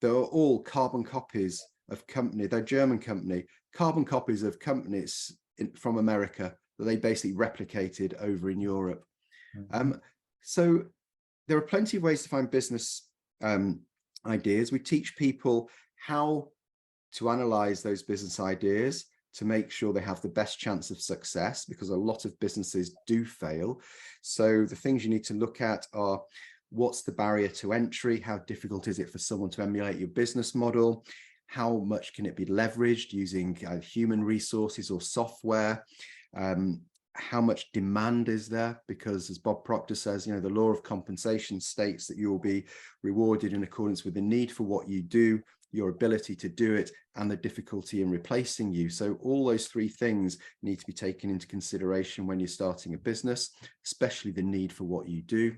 that are all carbon copies of company. They're a German company, carbon copies of companies from America that they basically replicated over in Europe. Mm-hmm. So there are plenty of ways to find business ideas. We teach people how to analyze those business ideas to make sure they have the best chance of success, because a lot of businesses do fail. So the things you need to look at are, what's the barrier to entry? How difficult is it for someone to emulate your business model? How much can it be leveraged using human resources or software? How much demand is there? Because as Bob Proctor says, the law of compensation states that you will be rewarded in accordance with the need for what you do, your ability to do it, and the difficulty in replacing you. So all those three things need to be taken into consideration when you're starting a business, especially the need for what you do.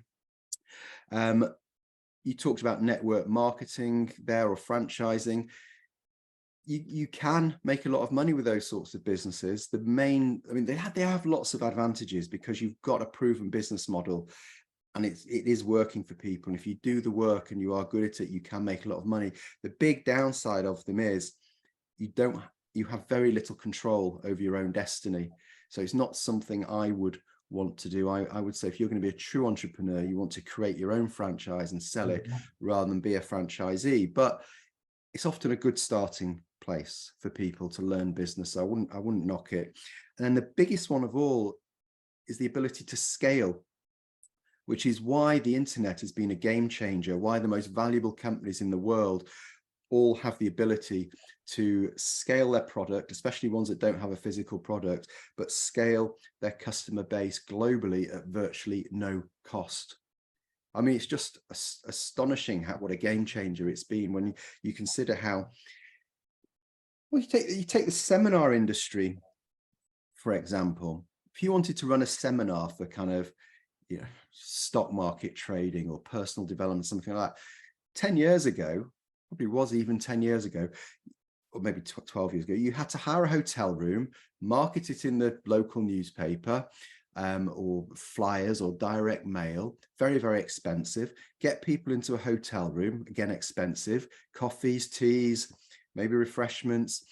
You talked about network marketing there, or franchising. You can make a lot of money with those sorts of businesses. They have lots of advantages because you've got a proven business model and it is working for people. And if you do the work and you are good at it, you can make a lot of money. The big downside of them is you have very little control over your own destiny. So it's not something I would want to do. I would say if you're going to be a true entrepreneur, you want to create your own franchise and sell it rather than be a franchisee. But it's often a good starting place for people to learn business. So I wouldn't knock it. And then the biggest one of all is the ability to scale, which is why the internet has been a game changer, why the most valuable companies in the world all have the ability to scale their product, especially ones that don't have a physical product, but scale their customer base globally at virtually no cost. I mean, it's just astonishing what a game changer it's been when you consider how, well, you take the seminar industry, for example. If you wanted to run a seminar for kind of, stock market trading or personal development, something like that, 10 years ago, probably was even 10 years ago, or maybe 12 years ago, you had to hire a hotel room, market it in the local newspaper, or flyers or direct mail, very, very expensive. Get people into a hotel room, again, expensive, coffees, teas, maybe refreshments.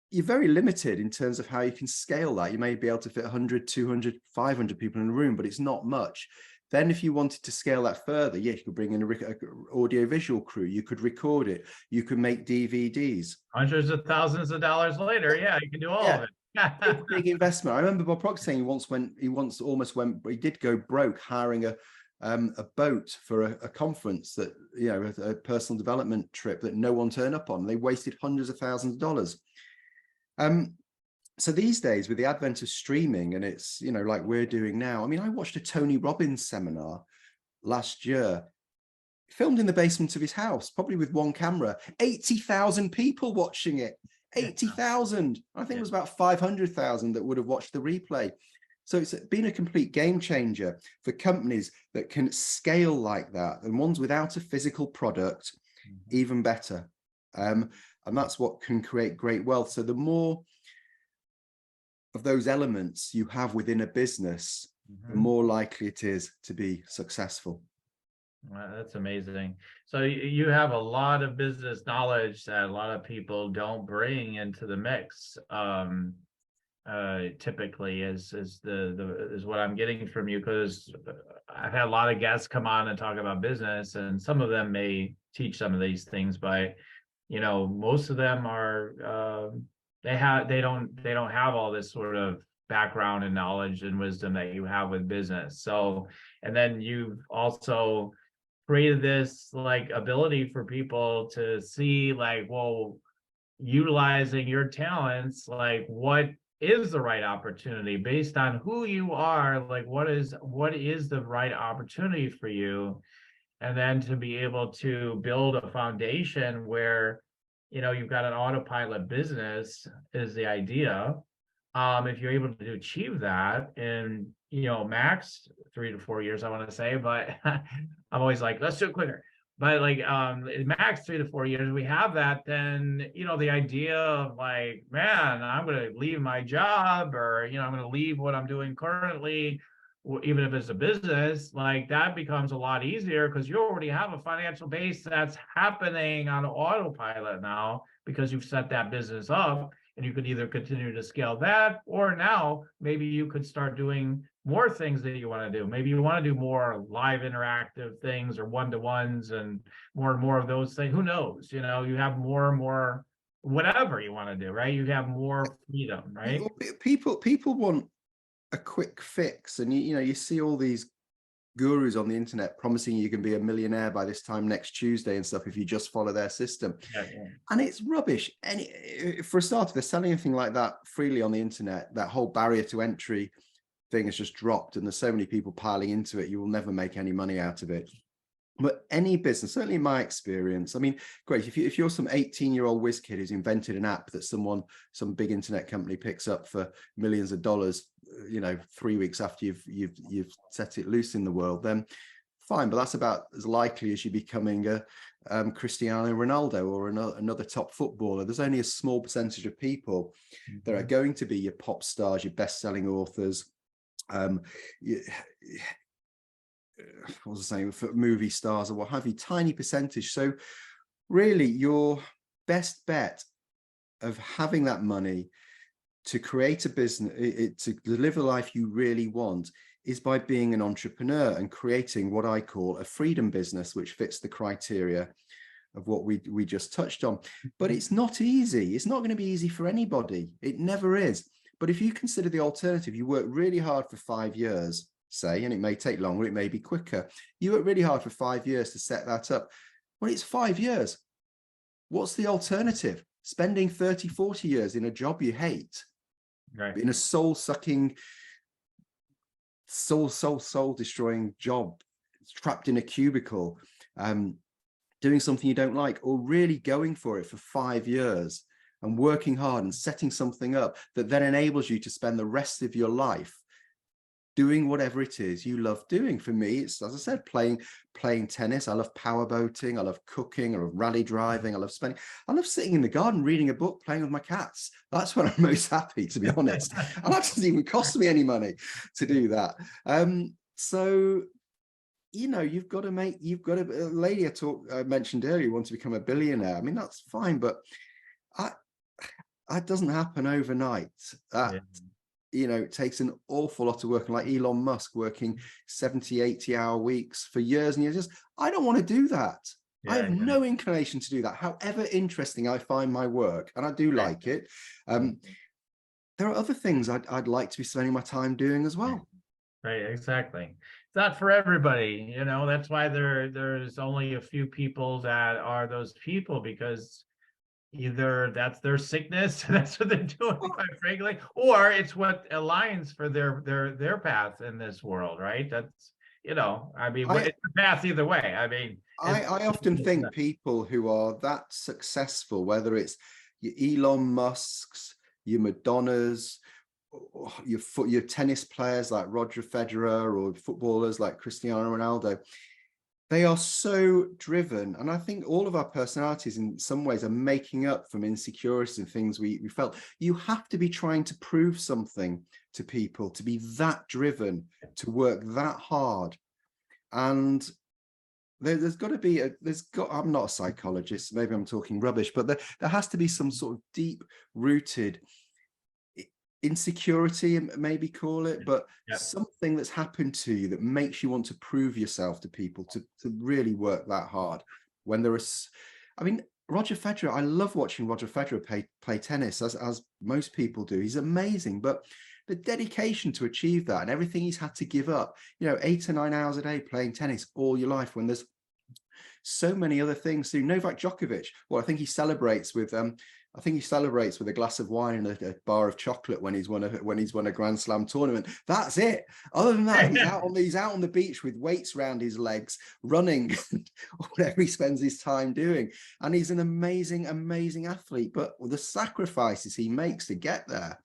You're very limited in terms of how you can scale that. You may be able to fit 100, 200, 500 people in a room, but it's not much. Then if you wanted to scale that further, you could bring in an audio-visual crew. You could record it. You could make DVDs. Hundreds of thousands of dollars later, you can do all of it. big investment. I remember Bob Proctor saying he did go broke hiring a boat for a conference that, a personal development trip that no one turned up on. They wasted hundreds of thousands of dollars. So these days, with the advent of streaming, and it's, like we're doing now, I mean, I watched a Tony Robbins seminar last year, filmed in the basement of his house, probably with one camera, 80,000 people watching it, 80,000. I think it was about 500,000 that would have watched the replay. So it's been a complete game changer for companies that can scale like that, and ones without a physical product, even better. And that's what can create great wealth. So the more of those elements you have within a business, the more likely it is to be successful. Wow, that's amazing. So you have a lot of business knowledge that a lot of people don't bring into the mix. Typically is what I'm getting from you, because I've had a lot of guests come on and talk about business, and some of them may teach some of these things, but most of them are they don't have all this sort of background and knowledge and wisdom that you have with business. So, and then you've also created this like ability for people to see like, well, utilizing your talents, like what is the right opportunity based on who you are, like what is the right opportunity for you, and then to be able to build a foundation where you've got an autopilot business is the idea. If you're able to achieve that in max 3 to 4 years, I want to say, but I'm always like, let's do it quicker. But like in max 3 to 4 years, we have that, then the idea of like, man, I'm going to leave my job, or I'm going to leave what I'm doing currently, even if it's a business, like that becomes a lot easier because you already have a financial base that's happening on autopilot now, because you've set that business up, and you could either continue to scale that, or now maybe you could start doing more things that you want to do. Maybe you want to do more live interactive things or one-to-ones and more of those things. Who knows? You have more and more whatever you want to do, right? You have more freedom, right? People want a quick fix, and you see all these gurus on the internet promising you can be a millionaire by this time next Tuesday and stuff if you just follow their system. Yeah. And it's rubbish. And for a start, if they're selling anything like that freely on the internet, that whole barrier to entry thing has just dropped, and there's so many people piling into it, you will never make any money out of it. But any business, certainly in my experience, I mean, great, if you're some 18-year-old whiz kid who's invented an app that some big internet company picks up for millions of dollars, 3 weeks after you've set it loose in the world, then fine. But that's about as likely as you becoming a Cristiano Ronaldo or another top footballer. There's only a small percentage of people that are going to be your pop stars, your best-selling authors, what was I saying, for movie stars or what have you, tiny percentage. So really your best bet of having that money to create a business, to live the life you really want, is by being an entrepreneur and creating what I call a freedom business, which fits the criteria of what we just touched on. But it's not easy. It's not going to be easy for anybody. It never is. But if you consider the alternative, you work really hard for 5 years, say, and it may take longer, it may be quicker. You work really hard for 5 years to set that up. Well, it's 5 years. What's the alternative? Spending 30, 40 years in a job you hate, right, in a soul-sucking, soul-destroying job, trapped in a cubicle, doing something you don't like, or really going for it for 5 years and working hard and setting something up that then enables you to spend the rest of your life doing whatever it is you love doing. For me, it's, as I said, playing tennis. I love power boating. I love cooking. I love rally driving. I love sitting in the garden, reading a book, playing with my cats. That's when I'm most happy, to be honest. And that doesn't even cost me any money to do that. So, you've got to a lady I mentioned earlier wants to become a billionaire. I mean, that's fine, but that doesn't happen overnight. It takes an awful lot of work. And like Elon Musk working 70, 80-hour weeks for years and years. I don't want to do that. I have no inclination to do that. However interesting I find my work, and I do like it, there are other things I'd like to be spending my time doing as well. Right, exactly. It's not for everybody, that's why there's only a few people that are those people, because either that's their sickness, that's what they're doing, quite frankly, or it's what aligns for their path in this world, right? That's, I mean, it's a path either way. I mean, I often think people who are that successful, whether it's your Elon Musks, your Madonnas, your tennis players like Roger Federer, or footballers like Cristiano Ronaldo, They are so driven. And I think all of our personalities in some ways are making up from insecurities and things we felt. You have to be trying to prove something to people, to be that driven, to work that hard. And there's got to be I'm not a psychologist, maybe I'm talking rubbish, but there has to be some sort of deep rooted insecurity, maybe call it, but something that's happened to you that makes you want to prove yourself to people, to really work that hard. When there is, I mean, Roger Federer, I love watching Roger Federer play tennis, as most people do. He's amazing, but the dedication to achieve that and everything he's had to give up, 8 or 9 hours a day playing tennis all your life, when there's so many other things to do. Novak Djokovic, well, I think he celebrates with a glass of wine and a bar of chocolate when he's won a Grand Slam tournament. That's it. Other than that, he's out on the beach with weights around his legs, running, whatever he spends his time doing. And he's an amazing, amazing athlete. But the sacrifices he makes to get there,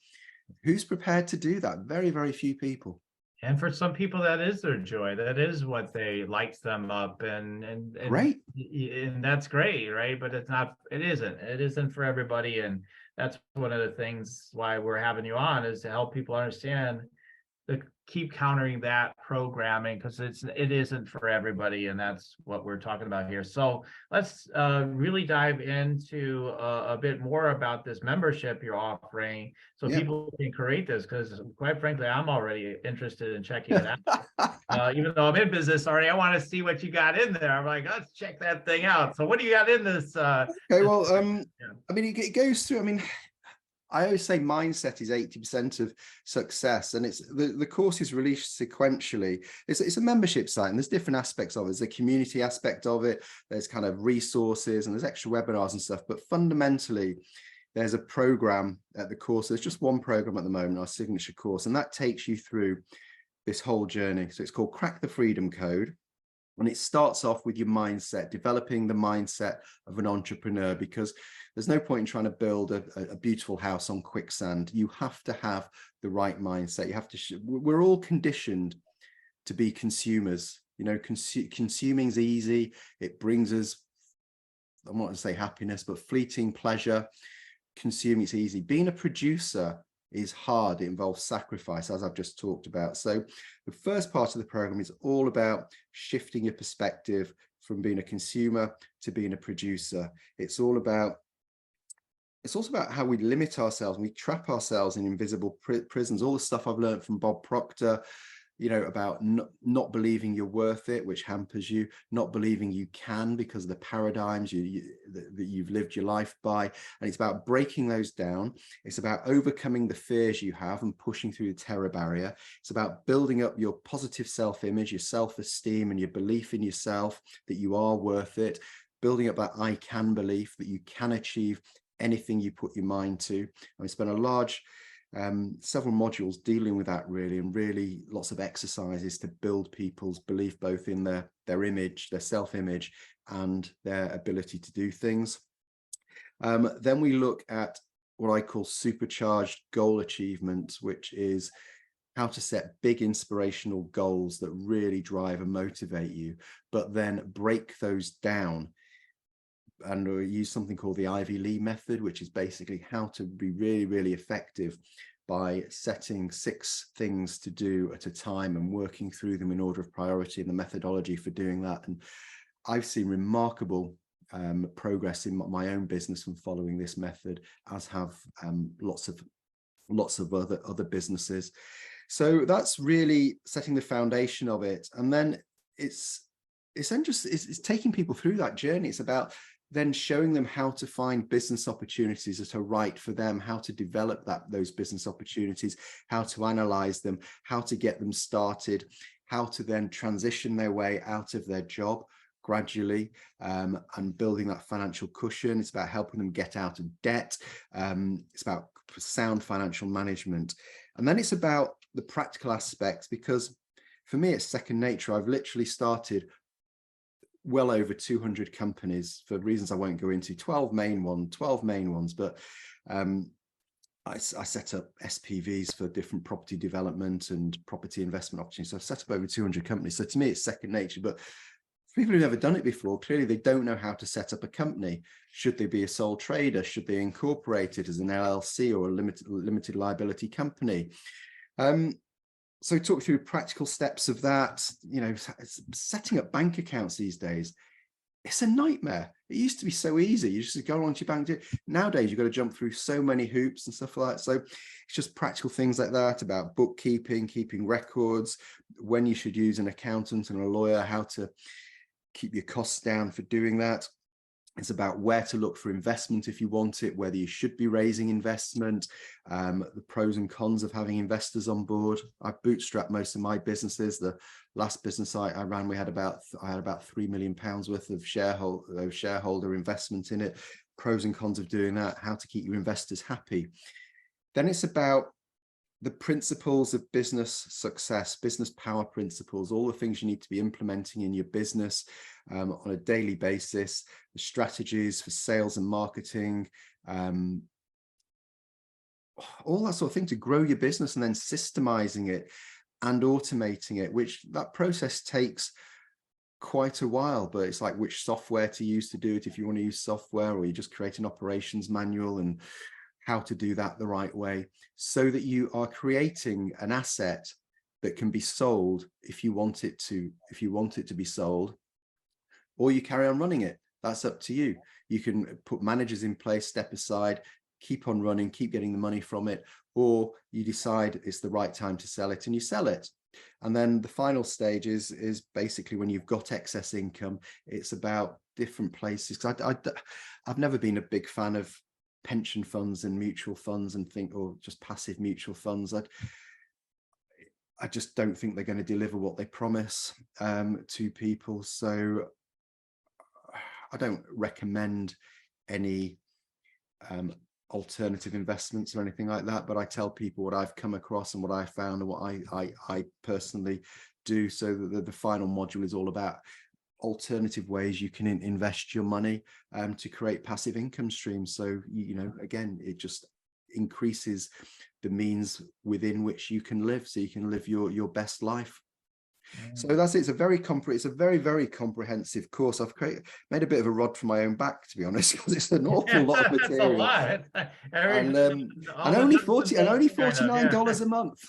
who's prepared to do that? Very, very few people. And for some people, that is their joy. That is what they lights them up, and Great. And that's great, right? But it isn't for everybody. And that's one of the things why we're having you on, is to help people understand, to keep countering that programming, because it isn't for everybody, and that's what we're talking about here. So let's really dive into a bit more about this membership you're offering, so people can create this, because quite frankly, I'm already interested in checking it out. Even though I'm in business already, I want to see what you got in there. I'm like, let's check that thing out. So what do you got in this? Okay, well, I mean, it goes through, I mean, I always say mindset is 80% of success, and it's the course is released sequentially. It's a membership site, and there's different aspects of it. There's a community aspect of it. There's kind of resources, and there's extra webinars and stuff. But fundamentally, there's a program at the course. There's just one program at the moment, our signature course, and that takes you through this whole journey. So it's called Crack the Freedom Code. And it starts off with your mindset, developing the mindset of an entrepreneur, because there's no point in trying to build a beautiful house on quicksand. You have to have the right mindset. You have to, we're all conditioned to be consumers. Consuming is easy. It brings us, I'm not going to say happiness, but fleeting pleasure. Consuming is easy. Being a producer is hard. It involves sacrifice, as I've just talked about. So the first part of the program is all about shifting your perspective from being a consumer to being a producer. It's also about how we limit ourselves and we trap ourselves in invisible prisons. All the stuff I've learned from Bob Proctor, about not believing you're worth it, which hampers you, not believing you can because of the paradigms that you've lived your life by. And it's about breaking those down. It's about overcoming the fears you have and pushing through the terror barrier. It's about building up your positive self-image, your self-esteem, and your belief in yourself that you are worth it. Building up that I can belief that you can achieve anything you put your mind to. And we spent several modules dealing with that, really, and really lots of exercises to build people's belief both in their image, their self-image, and their ability to do things. Then we look at what I call supercharged goal achievement, which is how to set big inspirational goals that really drive and motivate you, but then break those down. And we use something called the Ivy Lee method, which is basically how to be really, really effective by setting 6 things to do at a time and working through them in order of priority, and the methodology for doing that. And I've seen remarkable progress in my own business from following this method, as have lots of other businesses. So that's really setting the foundation of it. And then it's taking people through that journey. It's about then showing them how to find business opportunities that are right for them, how to develop those business opportunities, how to analyze them, how to get them started, how to then transition their way out of their job gradually, and building that financial cushion. It's about helping them get out of debt. It's about sound financial management. And then it's about the practical aspects, because for me, it's second nature. I've literally started well over 200 companies for reasons I won't go into, 12 main ones, but I set up SPVs for different property development and property investment opportunities. So I've set up over 200 companies. So to me, it's second nature. But people who've never done it before, clearly they don't know how to set up a company. Should they be a sole trader? Should they incorporate it as an LLC or a limited liability company? So talk through practical steps of that. You know, setting up bank accounts these days, it's a nightmare. It used to be so easy. You just go onto your bank. Nowadays, you've got to jump through so many hoops and stuff like that. So it's just practical things like that about bookkeeping, keeping records, when you should use an accountant and a lawyer, how to keep your costs down for doing that. It's about where to look for investment if you want it, whether you should be raising investment, the pros and cons of having investors on board. I bootstrapped most of my businesses. The last business I ran, I had about £3 million worth of shareholder investment in it. Pros and cons of doing that, how to keep your investors happy. Then it's about the principles of business success, business power principles, all the things you need to be implementing in your business on a daily basis, the strategies for sales and marketing, all that sort of thing to grow your business, and then systemizing it and automating it, which that process takes quite a while. But it's like which software to use to do it, if you want to use software, or you just create an operations manual, and how to do that the right way, so that you are creating an asset that can be sold if you want it to be sold, or you carry on running it. That's up to you. You can put managers in place, step aside, keep on running, keep getting the money from it, or you decide it's the right time to sell it and you sell it. And then the final stage is basically when you've got excess income, it's about different places. Because I've never been a big fan of pension funds and mutual funds or just passive mutual funds. I just don't think they're going to deliver what they promise to people. So I don't recommend any alternative investments or anything like that, but I tell people what I've come across and what I found and what I personally do. So the final module is all about alternative ways you can invest your money to create passive income streams. So, you know, again, it just increases the means within which you can live, so you can live your best life. So that's it. It's a very very comprehensive course. I've made a bit of a rod for my own back, to be honest, because it's an awful lot of material. That's a lot. And only $49 a month.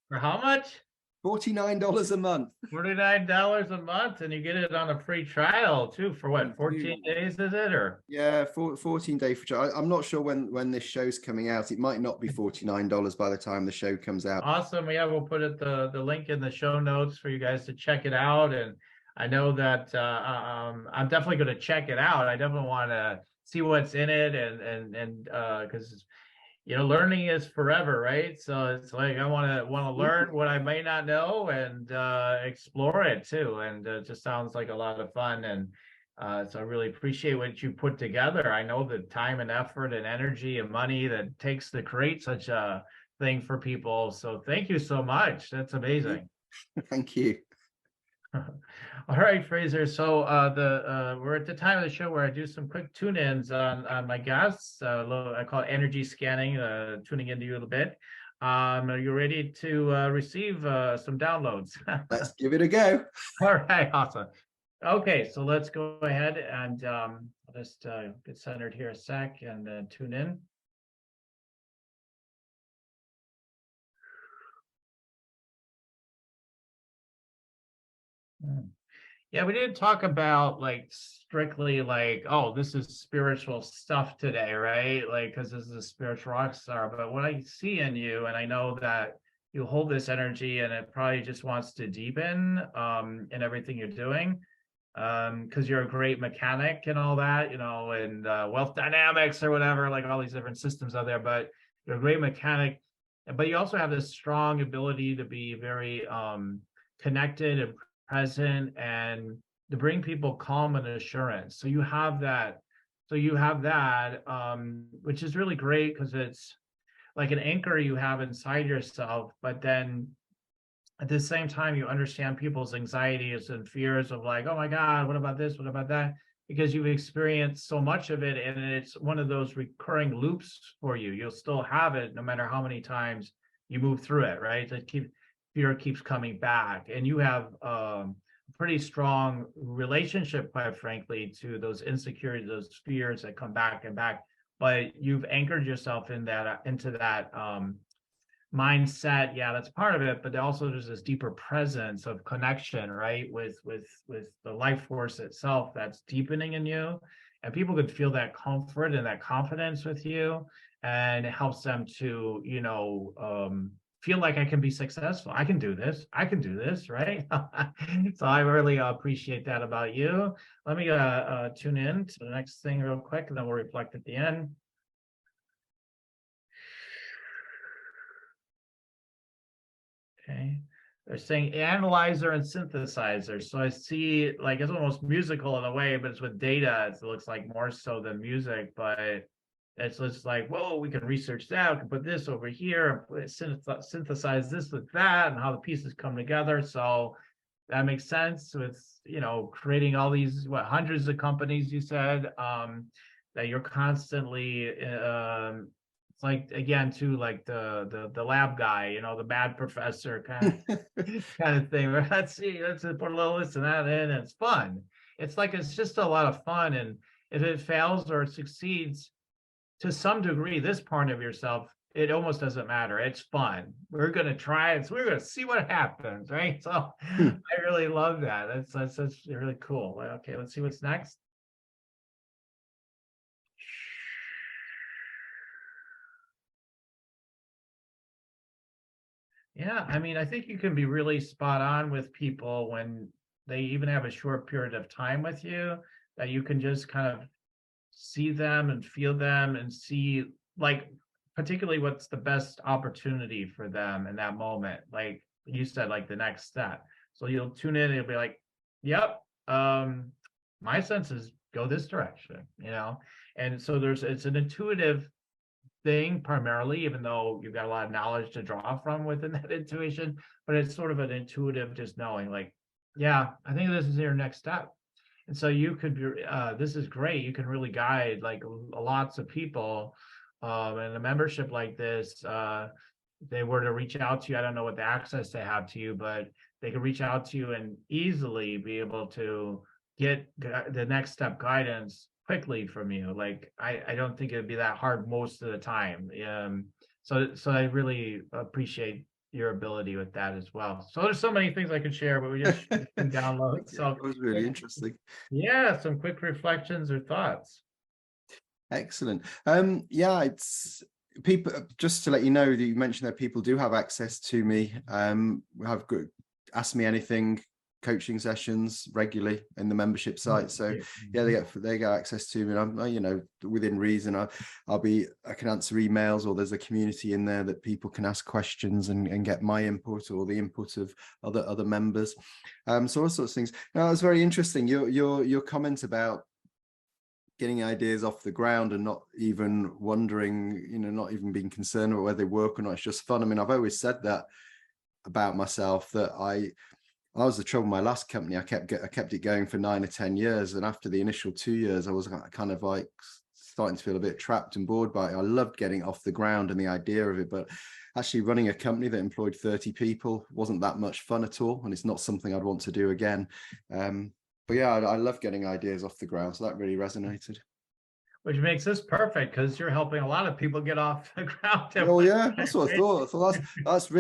For how much? $49 a month. $49 a month, and you get it on a free trial too for what, 14 days is it? Or yeah, 14-day free trial. I'm not sure when this show's coming out. It might not be $49 by the time the show comes out. Awesome. Yeah, we'll put the link in the show notes for you guys to check it out. And I know that I'm definitely going to check it out. I definitely want to see what's in it, and because you know, learning is forever, right? So it's like I want to learn what I may not know, and explore it too. And it just sounds like a lot of fun. And so I really appreciate what you put together. I know the time and effort and energy and money that takes to create such a thing for people. So thank you so much. That's amazing. Thank you. All right, Frazer. So we're at the time of the show where I do some quick tune-ins on my guests. I call it energy scanning, tuning into you a little bit. Are you ready to receive some downloads? Let's give it a go. All right, awesome. Okay, so let's go ahead and I'll just get centered here a sec and tune in. Yeah, we didn't talk about like strictly like, oh, this is spiritual stuff today, right? Like, because this is a spiritual rock star. But what I see in you, and I know that you hold this energy and it probably just wants to deepen in everything you're doing. Because you're a great mechanic and all that, you know, and wealth dynamics or whatever, like all these different systems out there, but you're a great mechanic. But you also have this strong ability to be very connected and present, and to bring people calm and assurance. So you have that. Which is really great, because it's like an anchor you have inside yourself. But then at the same time, you understand people's anxieties and fears of like, oh my God, what about this? What about that? Because you've experienced so much of it, and it's one of those recurring loops for you. You'll still have it no matter how many times you move through it, right? Fear keeps coming back, and you have pretty strong relationship, quite frankly, to those insecurities, those fears that come back and back. But you've anchored yourself in that into that mindset. Yeah, that's part of it, but also there's this deeper presence of connection, right, with the life force itself that's deepening in you, and people could feel that comfort and that confidence with you, and it helps them to, feel like I can be successful. I can do this. I can do this, right? So I really appreciate that about you. Let me tune in to the next thing real quick, and then we'll reflect at the end. Okay. They're saying analyzer and synthesizer. So I see, like, it's almost musical in a way, but it's with data. It looks like more so than music, but it's just like, whoa, we can research that. We can put this over here and synthesize this with that, and how the pieces come together. So that makes sense with, creating all these, hundreds of companies, you said, that you're constantly it's like, again, too, like the lab guy, the bad professor kind of thing. Let's see, let's put a little this and that in, and it's fun. It's like, it's just a lot of fun. And if it fails or it succeeds to some degree, this part of yourself, it almost doesn't matter. It's fun. We're going to try it. So we're going to see what happens, right? So I really love that. That's really cool. Okay, let's see what's next. Yeah, I mean, I think you can be really spot on with people when they even have a short period of time with you, that you can just kind of see them and feel them and see, like, particularly what's the best opportunity for them in that moment. Like you said, like the next step. So you'll tune in and you'll be like, yep, my senses go this direction. And so it's an intuitive thing primarily, even though you've got a lot of knowledge to draw from within that intuition, but it's sort of an intuitive just knowing, like, yeah, I think this is your next step. And so you could be, this is great. You can really guide like lots of people. And a membership like this, they were to reach out to you. I don't know what the access they have to you, but they could reach out to you and easily be able to get the next step guidance quickly from you. Like, I don't think it'd be that hard most of the time. So I really appreciate your ability with that as well. So there's so many things I could share, but we just can download. So it was really interesting. Yeah, some quick reflections or thoughts. Excellent. Yeah, it's people, just to let you know that you mentioned that people do have access to me. Have good Ask Me Anything coaching sessions regularly in the membership site. So yeah, they get access to me, and I'm, within reason, I can answer emails, or there's a community in there that people can ask questions and get my input or the input of other members. So all sorts of things. Now, it's very interesting, your comment about getting ideas off the ground and not even wondering, not even being concerned about whether they work or not. It's just fun. I mean, I've always said that about myself, that I was the trouble with my last company. I kept it going for 9 or 10 years. And after the initial 2 years, I was kind of like starting to feel a bit trapped and bored by it. I loved getting off the ground and the idea of it, but actually running a company that employed 30 people wasn't that much fun at all. And it's not something I'd want to do again. But yeah, I love getting ideas off the ground. So that really resonated. Which makes this perfect, because you're helping a lot of people get off the ground. Oh yeah, that's what I thought. I thought that's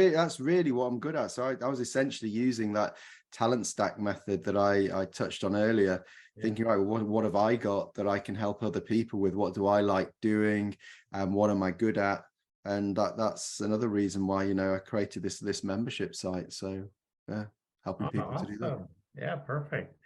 really what I'm good at. So I was essentially using that talent stack method that I touched on earlier, thinking, right, what have I got that I can help other people with? What do I like doing? What am I good at? And that's another reason why, I created this membership site. So yeah, helping people to do that. Yeah, perfect.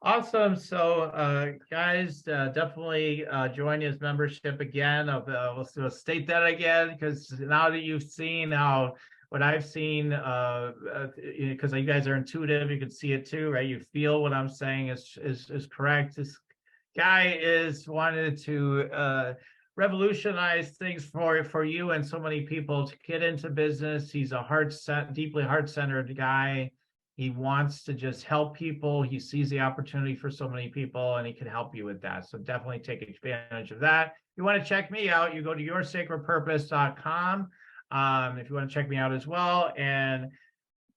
Awesome. So guys, definitely join his membership again. We'll state that again, because now that you've seen what I've seen, because you guys are intuitive, you can see it too, right? You feel what I'm saying is correct. This guy is wanted to revolutionize things for you and so many people to get into business. He's a deeply heart-centered guy. He wants to just help people. He sees the opportunity for so many people, and he can help you with that. So definitely take advantage of that. If you want to check me out, you go to yoursacredpurpose.com. If you want to check me out as well. And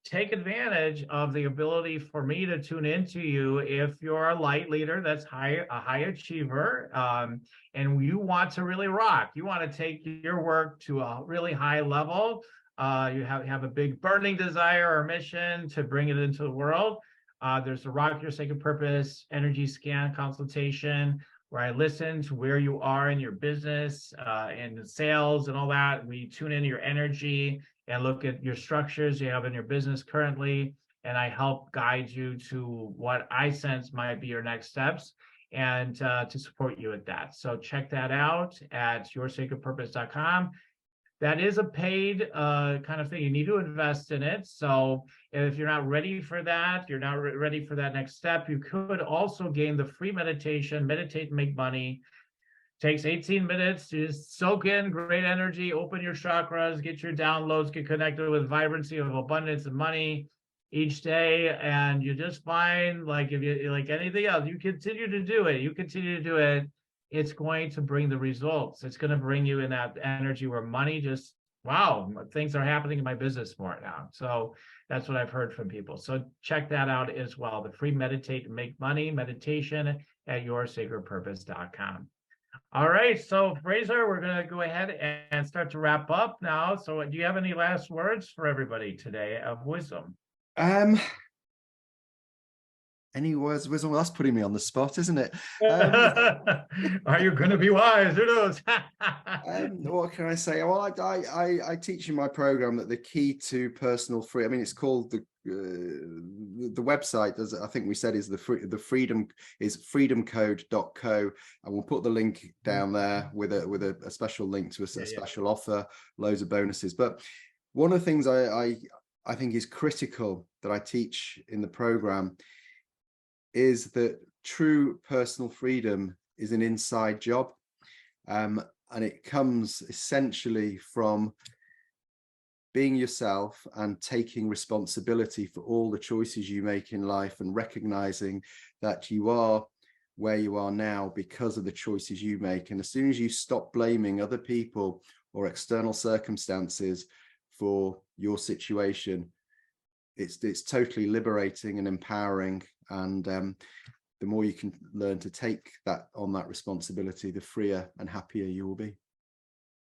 take advantage of the ability for me to tune into you if you're a light leader that's a high achiever, and you want to really rock. You want to take your work to a really high level. You have a big burning desire or mission to bring it into the world. There's a Rock Your Sacred Purpose energy scan consultation where I listen to where you are in your business and sales and all that. We tune into your energy and look at your structures you have in your business currently. And I help guide you to what I sense might be your next steps and to support you at that. So check that out at yoursacredpurpose.com. That is a paid kind of thing. You need to invest in it. So if you're not ready for that, you're not ready for that next step, you could also gain the free meditation, Meditate and Make Money. Takes 18 minutes to just soak in great energy, open your chakras, get your downloads, get connected with vibrancy of abundance and money each day. And you just find, like, if you like anything else, you continue to do it, it's going to bring the results. It's going to bring you in that energy where money just, wow, things are happening in my business more now. So that's what I've heard from people. So check that out as well. The free Meditate and Make Money meditation at yoursacredpurpose.com. All right. So Frazer, we're going to go ahead and start to wrap up now. So do you have any last words for everybody today of wisdom? Any words of wisdom? Well, that's putting me on the spot, isn't it? Are you going to be wise? Who knows? What can I say? Well, I teach in my program that the key to personal freedom, I mean, it's called the website, as I think we said, is the freedom is freedomcode.co, and we'll put the link down there with a special link to a special offer, loads of bonuses. But one of the things I think is critical that I teach in the program is that true personal freedom is an inside job, and it comes essentially from being yourself and taking responsibility for all the choices you make in life, and recognizing that you are where you are now because of the choices you make. And as soon as you stop blaming other people or external circumstances for your situation, it's totally liberating and empowering. And the more you can learn to take that responsibility, the freer and happier you will be.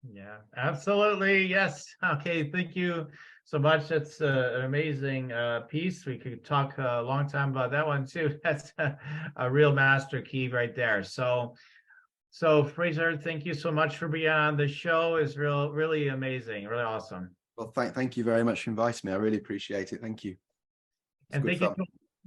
Yeah, absolutely. Yes. Okay. Thank you so much. That's an amazing piece. We could talk a long time about that one too. That's a real master key right there. So Frazer, thank you so much for being on the show. It's really amazing, really awesome. Well, thank you very much for inviting me. I really appreciate it. Thank you. And thank you.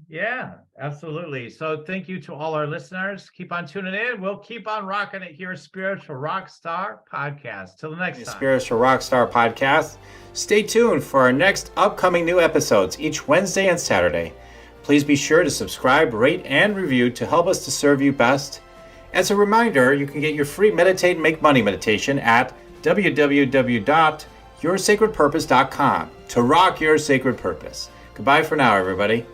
Yeah, absolutely. So thank you to all our listeners. Keep on tuning in. We'll keep on rocking it here, Spiritual Rockstar Podcast. Till the next time. Spiritual Rockstar Podcast. Stay tuned for our next upcoming new episodes each Wednesday and Saturday. Please be sure to subscribe, rate, and review to help us to serve you best. As a reminder, you can get your free Meditate and Make Money meditation at www.yoursacredpurpose.com to rock your sacred purpose. Goodbye for now, everybody.